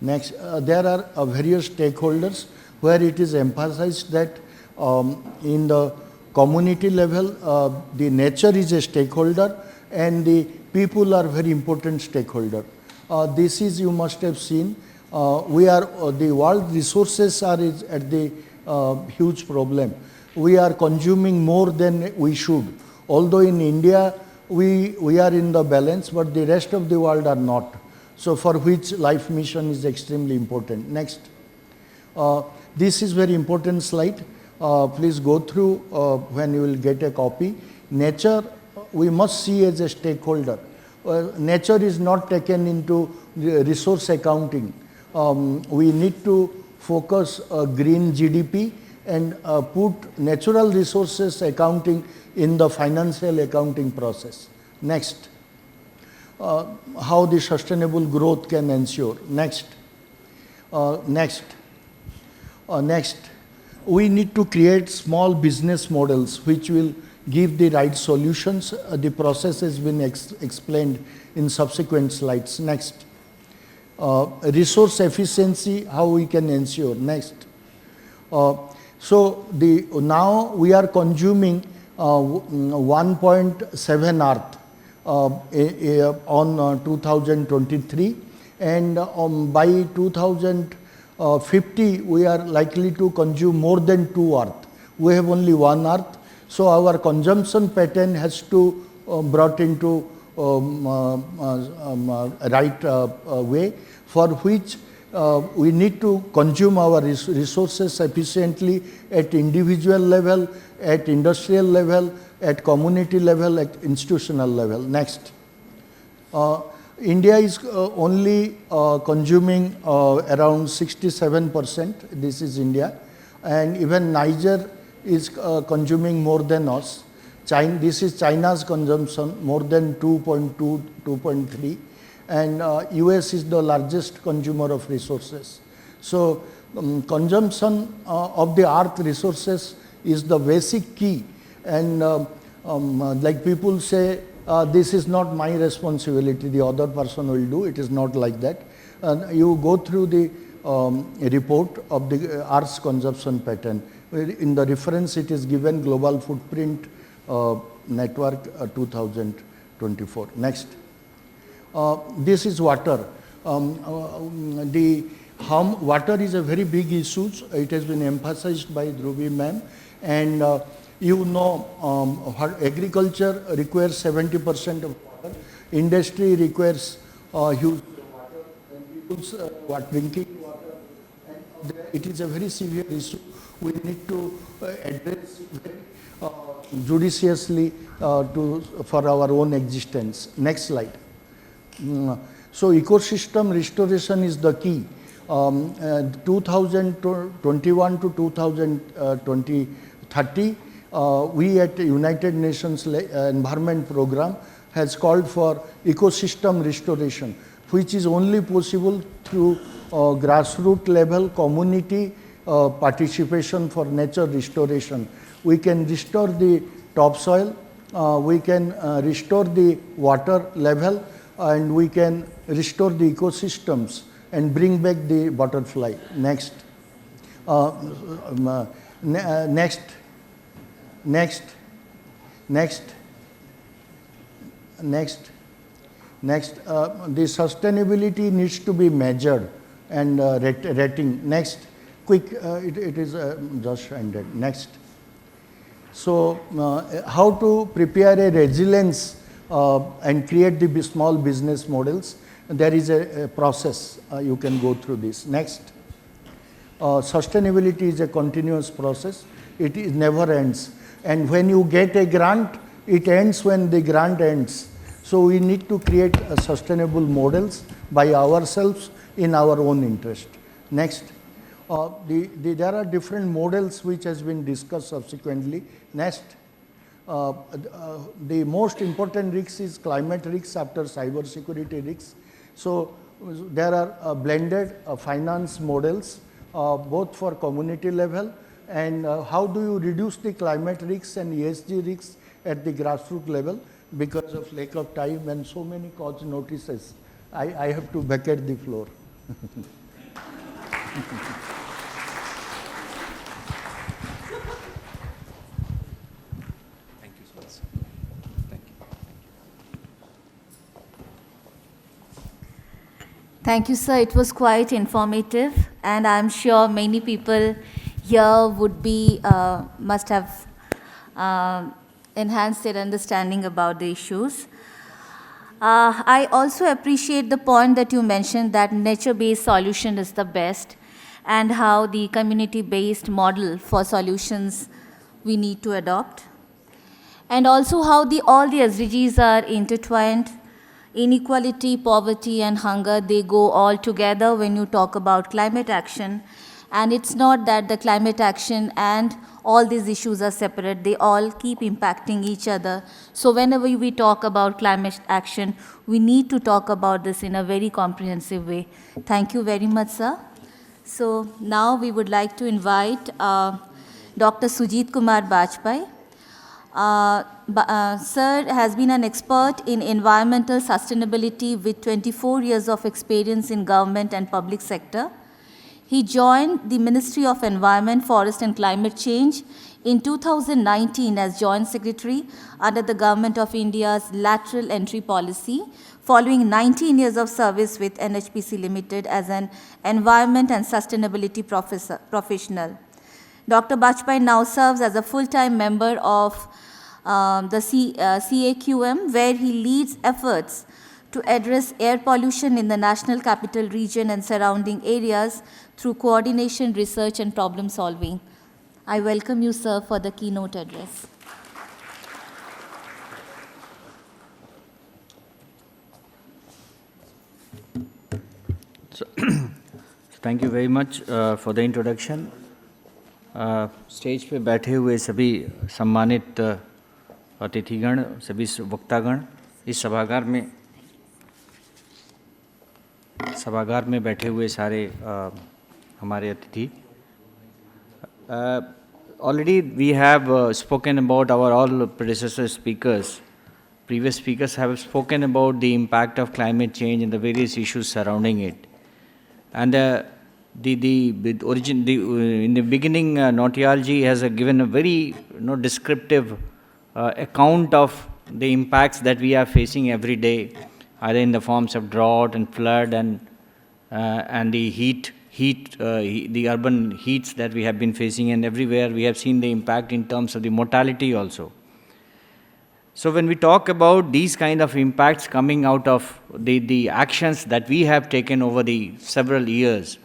Next. There are various stakeholders where it is emphasized that in the community level, the nature is a stakeholder and the people are very important stakeholder. This is, you must have seen, the world resources are at the huge problem. We are consuming more than we should. Although in India, we are in the balance, but the rest of the world are not. So for which life mission is extremely important. Next. This is very important slide. Please go through when you will get a copy. Nature, we must see as a stakeholder. Nature is not taken into resource accounting. We need to focus green GDP and put natural resources accounting in the financial accounting process. Next, how the sustainable growth can ensure. Next, next, next, we need to create small business models which will give the right solutions. The process has been explained in subsequent slides. Next, resource efficiency, how we can ensure. Next, so now we are consuming 1.7 earth on 2023, and by 2050 we are likely to consume more than 2 earth. We have only 1 earth, so our consumption pattern has to brought into right way, for which we need to consume our resources efficiently at individual level, at industrial level, at community level, at institutional level. Next. India is only consuming around 67%. This is India. And even Niger is consuming more than us. This is China's consumption, more than 2.2, 2.3. And US is the largest consumer of resources. So consumption of the earth resources is the basic key. And like people say, this is not my responsibility, the other person will do. It is not like that. You go through the report of the Earth's consumption pattern. In the reference, it is given Global Footprint Network 2024. Next. This is water. Water is a very big issue. It has been emphasized by Dhruvi ma'am. And you know, agriculture requires 70% of water. Industry requires huge water. And people's drinking water. And it is a very severe issue. We need to address very judiciously for our own existence. Next slide. So ecosystem restoration is the key. 2021 to 2030, we at United Nations Environment Program has called for ecosystem restoration, which is only possible through grassroots level community participation for nature restoration. We can restore the topsoil, we can restore the water level, and we can restore the ecosystems and bring back the butterfly. Next. Next. Next. Next. Next. Next. The sustainability needs to be measured and rating. Next. Quick, it is just ended. Next. So, how to prepare a resilience and create the small business models. There is a process, you can go through this. Next, sustainability is a continuous process. It never ends. And when you get a grant, it ends when the grant ends. So we need to create sustainable models by ourselves in our own interest. Next, there are different models which has been discussed subsequently. Next, the most important risk is climate risks after cyber security risks. So there are blended finance models both for community level and how do you reduce the climate risks and ESG risks at the grassroots level. Because of lack of time and so many cause notices, I have to vacate the floor. Thank you, sir. It was quite informative, and I'm sure many people here would be, must have enhanced their understanding about the issues. I also appreciate the point that you mentioned that nature-based solution is the best, and how the community-based model for solutions we need to adopt, and also how all the SDGs are intertwined. Inequality, poverty, and hunger, they go all together when you talk about climate action. And it's not that the climate action and all these issues are separate. They all keep impacting each other. So whenever we talk about climate action, we need to talk about this in a very comprehensive way. Thank you very much, sir. So now we would like to invite Dr. Sujit Kumar Bajpai. Sir has been an expert in environmental sustainability with 24 years of experience in government and public sector. He joined the Ministry of Environment, Forest and Climate Change in 2019 as Joint Secretary under the Government of India's lateral entry policy, following 19 years of service with NHPC Limited as an environment and sustainability professional. Dr. Bajpai now serves as a full-time member of the CAQM, where he leads efforts to address air pollution in the National Capital Region and surrounding areas through coordination, research, and problem solving. I welcome you, sir, for the keynote address. So, thank you very much for the introduction. Stage पे बैठे हुए सभी सम्मानित अतिथिगण, सभी वक्तागण, इस सभागार में बैठे हुए सारे हमारे अतिथि. Already we have spoken about our all predecessor speakers. Previous speakers have spoken about the impact of climate change and the various issues surrounding it. And in the beginning, Nautiyal ji has given a very descriptive account of the impacts that we are facing every day, either in the forms of drought and flood and the the urban heats that we have been facing, and everywhere we have seen the impact in terms of the mortality also. So when we talk about these kind of impacts coming out of the actions that we have taken over the several years,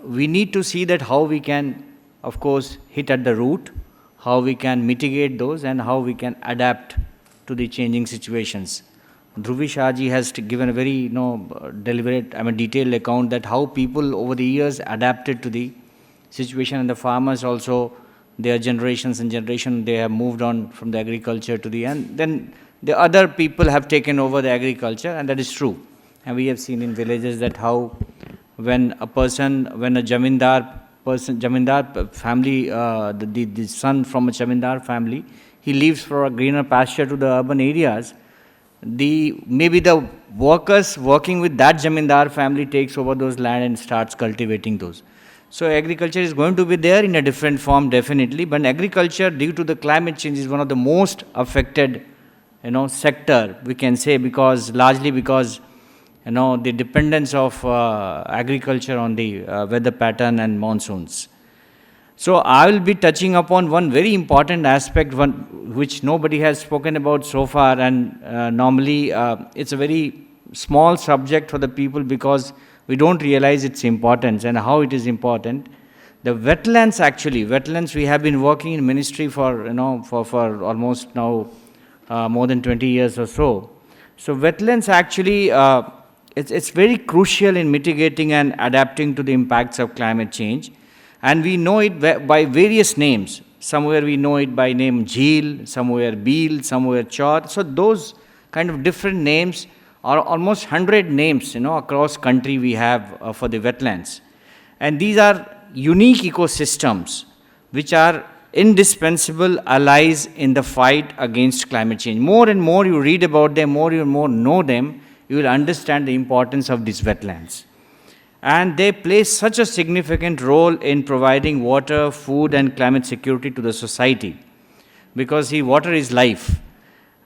we need to see that how we can, of course, hit at the root, how we can mitigate those, and how we can adapt to the changing situations. Dhruvi Shah ji has given a very detailed account that how people over the years adapted to the situation, and the farmers also, their generations and generation, they have moved on from the agriculture to and then the other people have taken over the agriculture, and that is true. And we have seen in villages that how when a jamindar family, the son from a jamindar family, he leaves for a greener pasture to the urban areas, maybe the workers working with that jamindar family takes over those land and starts cultivating those. So agriculture is going to be there in a different form, definitely, but agriculture, due to the climate change, is one of the most affected sector, we can say, largely because the dependence of agriculture on the weather pattern and monsoons. So I will be touching upon one very important aspect, which nobody has spoken about so far, and normally it's a very small subject for the people because we don't realize its importance and how it is important. The wetlands, we have been working in ministry for almost now more than 20 years or so. So wetlands actually it's very crucial in mitigating and adapting to the impacts of climate change. And we know it by various names. Somewhere we know it by name Jheel, somewhere Beel, somewhere Chor. So those kind of different names are almost 100 names, across country we have for the wetlands. And these are unique ecosystems which are indispensable allies in the fight against climate change. More and more you read about them, more and more know them, you will understand the importance of these wetlands. And they play such a significant role in providing water, food, and climate security to the society. Because water is life.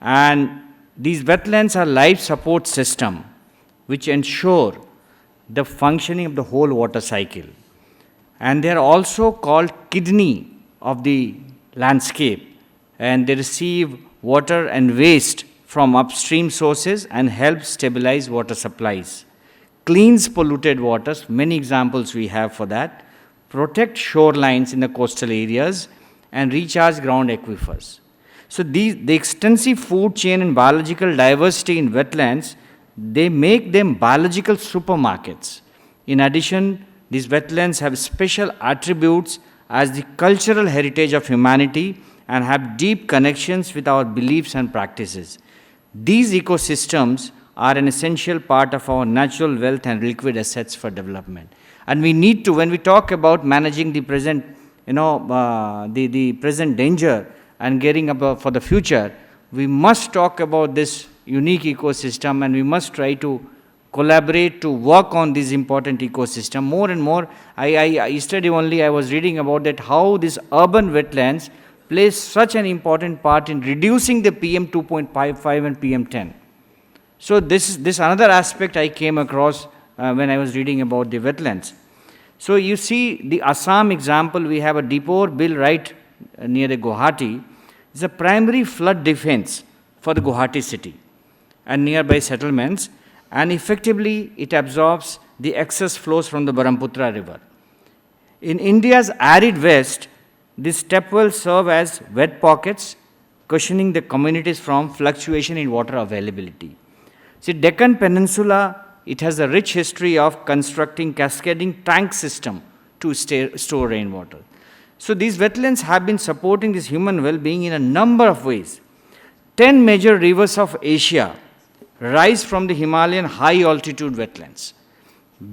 And these wetlands are life support system which ensure the functioning of the whole water cycle. And they are also called kidney of the landscape. And they receive water and waste from upstream sources and help stabilize water supplies. Cleans polluted waters, many examples we have for that, protect shorelines in the coastal areas, and recharge ground aquifers. So the extensive food chain and biological diversity in wetlands, they make them biological supermarkets. In addition, these wetlands have special attributes as the cultural heritage of humanity and have deep connections with our beliefs and practices. These ecosystems are an essential part of our natural wealth and liquid assets for development. And we need to, when we talk about managing the present, the present danger and getting up for the future, we must talk about this unique ecosystem, and we must try to collaborate to work on this important ecosystem more and more. Yesterday only I was reading about that, how these urban wetlands plays such an important part in reducing the PM 2.55 and PM 10. So this another aspect I came across when I was reading about the wetlands. So you see the Assam example, we have a Deepore Bill right near the Guwahati. It's a primary flood defense for the Guwahati city and nearby settlements, and effectively it absorbs the excess flows from the Brahmaputra river. In India's arid west, these stepwells serve as wet pockets, cushioning the communities from fluctuation in water availability. See, Deccan Peninsula, it has a rich history of constructing cascading tank system to store rainwater. So these wetlands have been supporting this human well-being in a number of ways. 10 major rivers of Asia rise from the Himalayan high-altitude wetlands,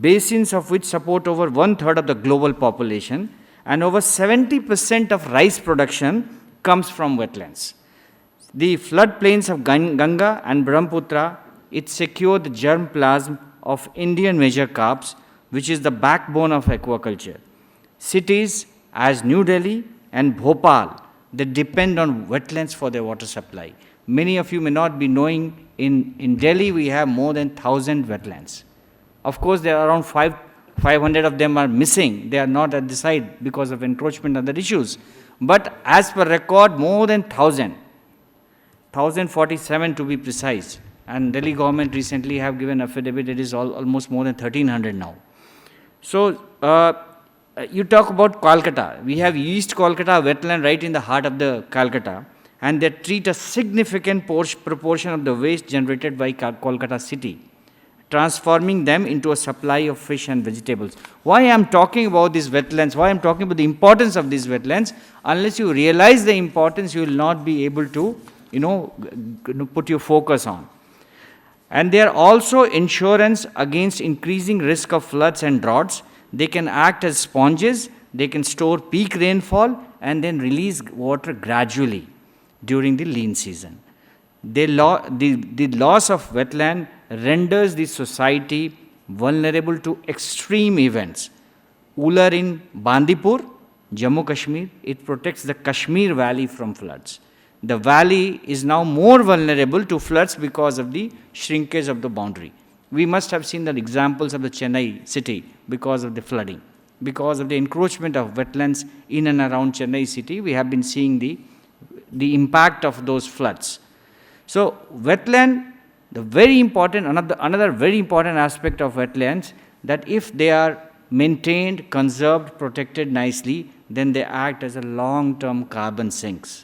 basins of which support over 1/3 of the global population, and over 70% of rice production comes from wetlands. The floodplains of Ganga and Brahmaputra, it secure the germplasm of Indian major crops, which is the backbone of aquaculture. Cities as New Delhi and Bhopal, they depend on wetlands for their water supply. Many of you may not be knowing, in Delhi we have more than 1,000 wetlands. Of course, there are around 500 of them are missing. They are not at the site because of encroachment and other issues. But as per record, more than 1,000, 1,047 to be precise. And Delhi government recently have given affidavit, it is almost more than 1,300 now. So, you talk about Kolkata. We have East Kolkata wetland right in the heart of the Calcutta, and they treat a significant proportion of the waste generated by Kolkata city, transforming them into a supply of fish and vegetables. Why I am talking about these wetlands, why I am talking about the importance of these wetlands, unless you realize the importance, you will not be able to, put your focus on. And they are also insurance against increasing risk of floods and droughts. They can act as sponges, they can store peak rainfall, and then release water gradually during the lean season. The loss of wetland renders the society vulnerable to extreme events. Ular in Bandipur, Jammu Kashmir, it protects the Kashmir Valley from floods. The valley is now more vulnerable to floods because of the shrinkage of the boundary. We must have seen the examples of the Chennai city because of the flooding. Because of the encroachment of wetlands in and around Chennai city, we have been seeing the impact of those floods. So wetland, another very important aspect of wetlands, that if they are maintained, conserved, protected nicely, then they act as a long-term carbon sinks.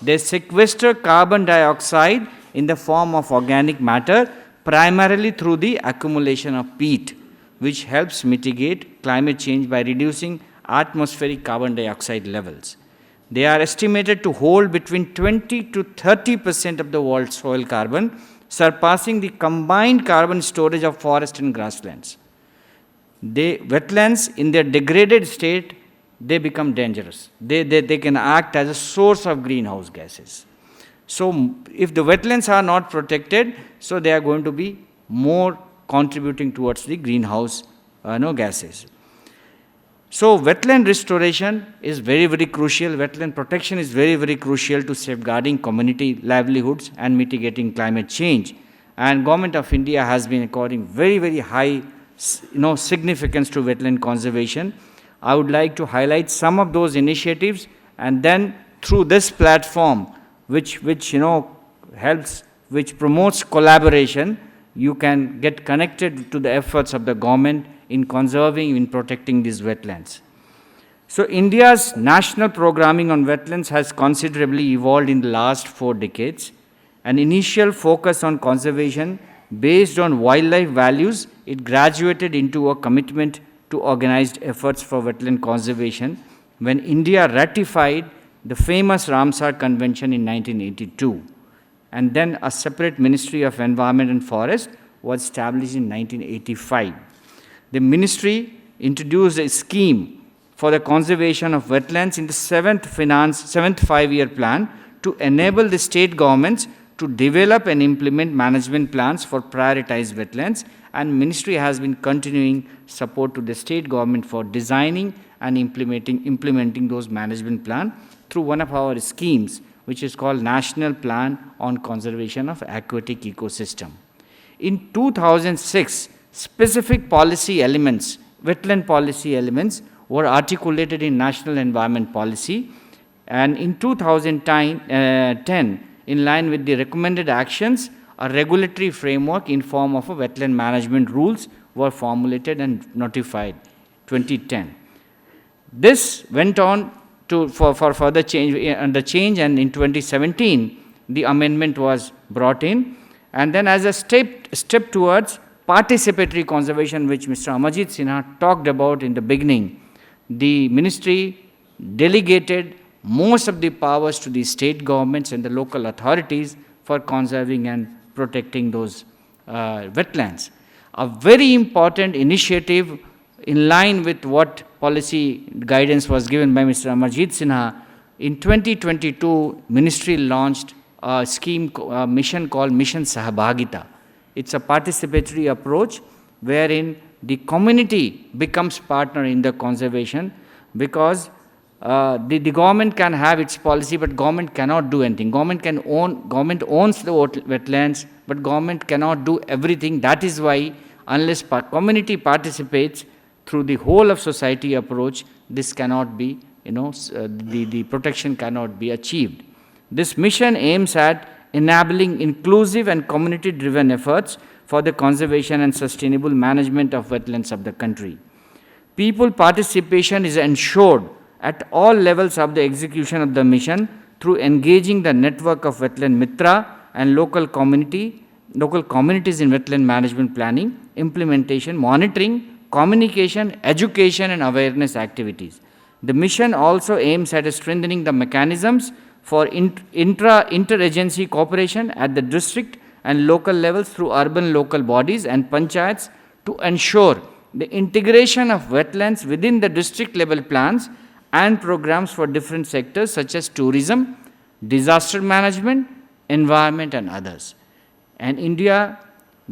They sequester carbon dioxide in the form of organic matter, primarily through the accumulation of peat, which helps mitigate climate change by reducing atmospheric carbon dioxide levels. They are estimated to hold between 20 to 30% of the world's soil carbon, surpassing the combined carbon storage of forest and grasslands. Wetlands, in their degraded state, they become dangerous. They can act as a source of greenhouse gases. So if the wetlands are not protected, so they are going to be more contributing towards the greenhouse gases. So wetland restoration is very, very crucial. Wetland protection is very, very crucial to safeguarding community livelihoods and mitigating climate change. And Government of India has been according very, very high significance to wetland conservation. I would like to highlight some of those initiatives, and then through this platform, which helps, which promotes collaboration, you can get connected to the efforts of the government in conserving, in protecting these wetlands. So India's national programming on wetlands has considerably evolved in the last 4 decades. An initial focus on conservation based on wildlife values, it graduated into a commitment to organized efforts for wetland conservation when India ratified the famous Ramsar Convention in 1982. And then a separate Ministry of Environment and Forest was established in 1985. The ministry introduced a scheme for the conservation of wetlands in the 7th five-year plan to enable the state governments to develop and implement management plans for prioritized wetlands, and ministry has been continuing support to the state government for designing and implementing those management plan through one of our schemes, which is called National Plan on Conservation of Aquatic Ecosystem. In 2006, specific policy elements, wetland policy elements, were articulated in National Environment Policy, and in 2010, in line with the recommended actions, a regulatory framework in form of a wetland management rules were formulated and notified 2010. This went on for further change, and in 2017, the amendment was brought in, and then as a step towards participatory conservation, which Mr. Amarjit Sinha talked about in the beginning, the ministry delegated most of the powers to the state governments and the local authorities for conserving and protecting those wetlands. A very important initiative in line with what policy guidance was given by Mr. Amarjit Sinha, in 2022, ministry launched a scheme, a mission called Mission Sahabhagita. It's a participatory approach wherein the community becomes partner in the conservation, because the government can have its policy, but government cannot do anything. Government owns the wetlands, but government cannot do everything. That is why unless community participates through the whole of society approach, this cannot be, the protection cannot be achieved. This mission aims at enabling inclusive and community-driven efforts for the conservation and sustainable management of wetlands of the country. People participation is ensured at all levels of the execution of the mission through engaging the network of wetland mitra and local communities in wetland management planning, implementation, monitoring, communication, education and awareness activities. The mission also aims at strengthening the mechanisms for interagency cooperation at the district and local levels through urban local bodies and panchayats to ensure the integration of wetlands within the district level plans and programs for different sectors such as tourism, disaster management, environment and others. And India,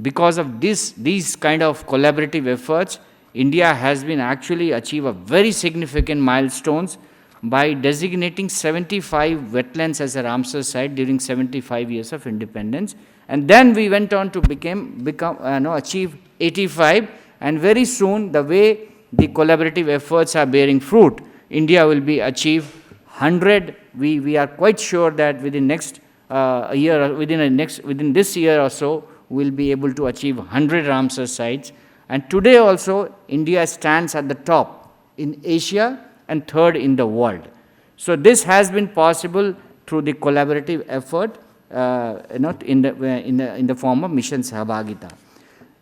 because of these kind of collaborative efforts, India has been actually achieved a very significant milestones by designating 75 wetlands as a Ramsar site during 75 years of independence. And then we went on to achieve 85, and very soon, the way the collaborative efforts are bearing fruit, India will be achieve 100. We are quite sure that within next year, within this year or so, we'll be able to achieve 100 Ramsar sites. And today also, India stands at the top in Asia and third in the world. So this has been possible through the collaborative effort in the form of Mission Sahabhagita.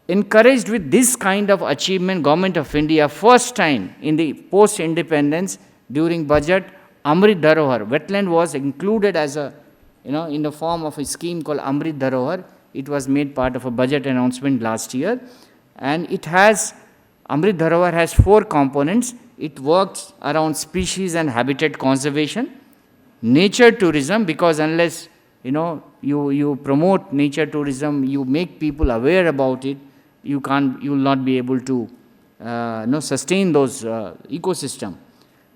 Encouraged with this kind of achievement, Government of India, first time in the post-independence, during budget, Amrit Dharohar, wetland was included as a, in the form of a scheme called Amrit Dharohar. It was made part of a budget announcement last year. And it has, Amrit Dharohar has 4 components. It works around species and habitat conservation, nature tourism, because unless, you promote nature tourism, you make people aware about it, you will not be able to sustain those ecosystem.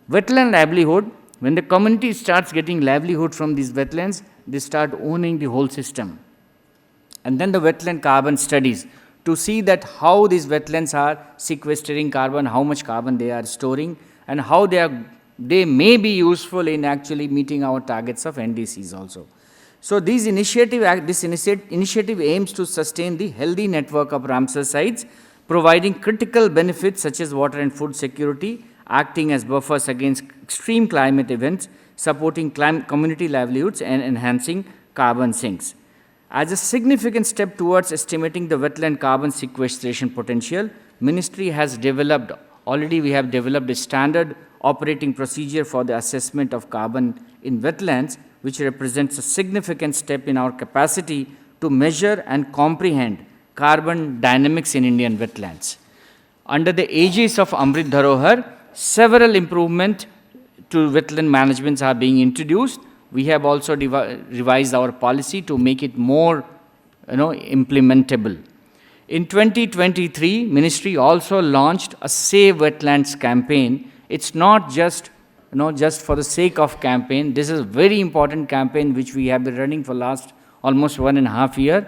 Wetland livelihood, when the community starts getting livelihood from these wetlands, they start owning the whole system. And then the wetland carbon studies to see that how these wetlands are sequestering carbon, how much carbon they are storing, and how they may be useful in actually meeting our targets of NDCs also. So this initiative aims to sustain the healthy network of Ramsar sites, providing critical benefits such as water and food security, acting as buffers against extreme climate events, supporting community livelihoods, and enhancing carbon sinks. As a significant step towards estimating the wetland carbon sequestration potential, Ministry has developed, already we have developed a standard operating procedure for the assessment of carbon in wetlands, which represents a significant step in our capacity to measure and comprehend carbon dynamics in Indian wetlands. Under the aegis of Amrit Dharohar, several improvements to wetland management are being introduced. We have also revised our policy to make it more implementable. In 2023, Ministry also launched a Save Wetlands campaign. It's not just for the sake of campaign. This is a very important campaign which we have been running for last almost 1.5 years.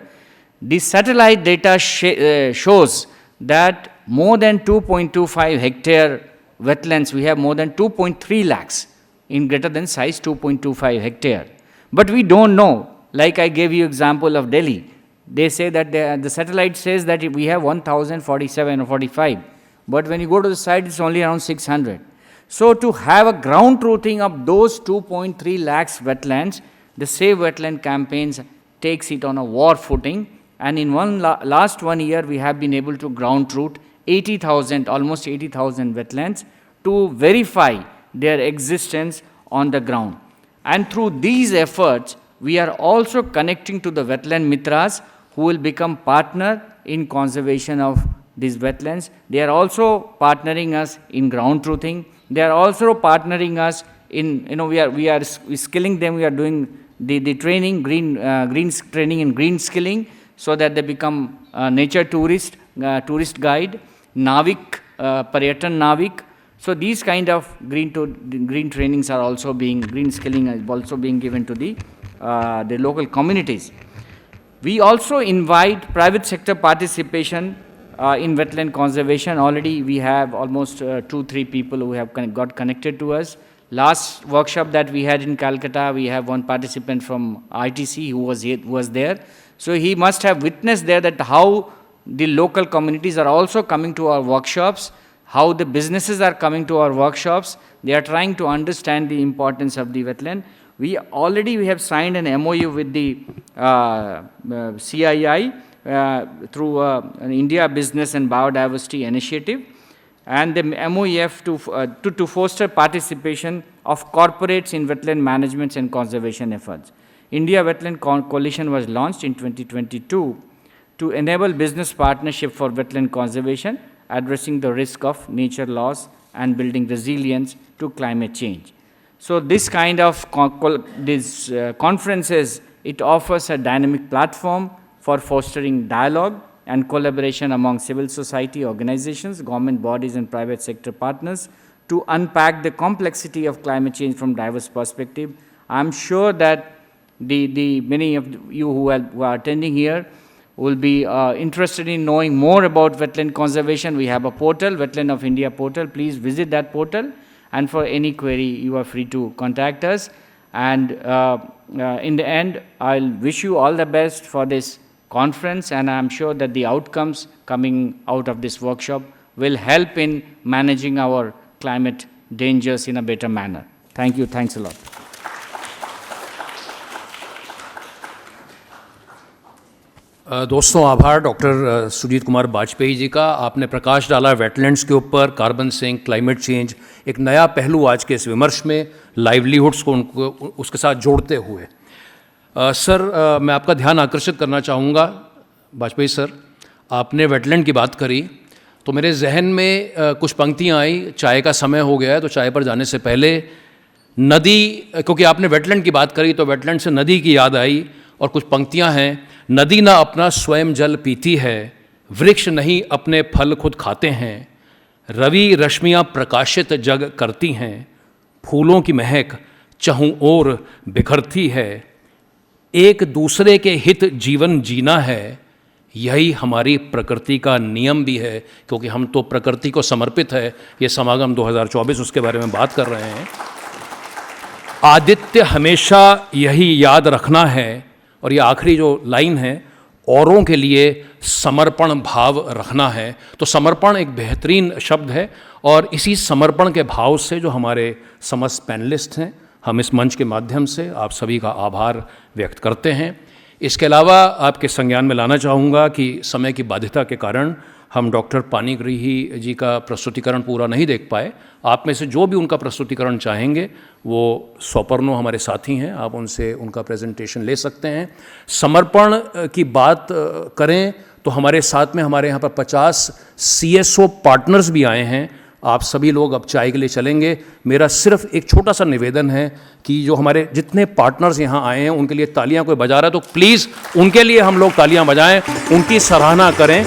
The satellite data shows that more than 2.25 hectare wetlands, we have more than 2.3 lakhs in greater than size 2.25 hectare. But we don't know, like I gave you example of Delhi. They say that the satellite says that we have 1,047 or 45. But when you go to the site, it's only around 600. So to have a ground truthing of those 2.3 lakhs wetlands, the Save Wetland campaigns takes it on a war footing. And in last 1 year, we have been able to ground truth 80,000, almost 80,000 wetlands to verify their existence on the ground. And through these efforts, we are also connecting to the wetland mitras who will become partner in conservation of these wetlands. They are also partnering us in ground truthing. They are also partnering us in, we are skilling them. We are doing the training, green training and green skilling, so that they become nature tourist guide, Navik, Paryatan Navik. So these kind of green trainings are also green skilling is also being given to the local communities. We also invite private sector participation in wetland conservation. Already we have almost 2-3 people who have got connected to us. Last workshop that we had in Calcutta, we have one participant from ITC who was there. So he must have witnessed there that how the local communities are also coming to our workshops, how the businesses are coming to our workshops. They are trying to understand the importance of the wetland. We have signed an MOU with the CII through an India Business and Biodiversity Initiative, and the MOEF to foster participation of corporates in wetland management and conservation efforts. India Wetland Coalition was launched in 2022 to enable business partnership for wetland conservation, addressing the risk of nature loss and building resilience to climate change. So this kind of conferences, it offers a dynamic platform for fostering dialogue and collaboration among civil society organizations, government bodies and private sector partners to unpack the complexity of climate change from diverse perspective. I'm sure that the many of you who are attending here will be interested in knowing more about wetland conservation. We have a portal, Wetland of India portal. Please visit that portal, and for any query, you are free to contact us. And in the end, I'll wish you all the best for this conference, and I'm sure that the outcomes coming out of this workshop will help in managing our climate dangers in a better manner. Thank you. Thanks a lot. दोस्तों, आभार doctor Sujit Kumar Vajpayee ji का। आपने प्रकाश डाला wetlands के ऊपर, carbon sink, climate change, एक नया पहलू आज के इस विमर्श में, लाइवलीहुड्स को उनको उसके साथ जोड़ते हुए। सर, मैं आपका ध्यान आकर्षित करना चाहूँगा। वाजपेयी सर, आपने वेटलैंड की बात करी तो मेरे जहन में कुछ पंक्तियाँ आई। चाय का समय हो गया है तो चाय पर जाने से पहले नदी, क्योंकि आपने वेटलैंड की बात करी तो वेटलैंड से नदी की याद आई और कुछ पंक्तियाँ हैं। नदी ना अपना स्वयं जल पीती है, वृक्ष नहीं अपने फल खुद खाते हैं, रवि रश्मियाँ प्रकाशित जग करती हैं, फूलों की महक चहुं ओर बिखरती है, एक दूसरे के हित जीवन जीना है, यही हमारी प्रकृति का नियम भी है, क्योंकि हम तो प्रकृति को समर्पित है। ये समागम 2024 उसके बारे में बात कर रहे हैं। आदित्य हमेशा यही याद रखना है, और ये आखिरी जो लाइन है, औरों के लिए समर्पण भाव रखना है। तो समर्पण एक बेहतरीन शब्द है, और इसी समर्पण के भाव से जो हमारे समस्त पैनलिस्ट हैं, हम इस मंच के माध्यम से आप सभी का आभार व्यक्त करते हैं। इसके अलावा आपके संज्ञान में लाना चाहूँगा कि समय की बाध्यता के कारण हम डॉक्टर पानीग्राही जी का प्रस्तुतिकरण पूरा नहीं देख पाए। आप में से जो भी उनका प्रस्तुतिकरण चाहेंगे वो सौपर्नो हमारे साथी हैं, आप उनसे उनका प्रेजेंटेशन ले सकते हैं। समर्पण की बात करें तो हमारे साथ में हमारे यहाँ पर 50 CSO पार्टनर्स भी आए हैं। आप सभी लोग अब चाय के लिए चलेंगे। मेरा सिर्फ एक छोटा सा निवेदन है कि जो हमारे जितने पार्टनर्स यहाँ आए हैं उनके लिए तालियां कोई बजा रहा है तो प्लीज़ उनके लिए हम लोग तालियां बजाएं, उनकी सराहना करें।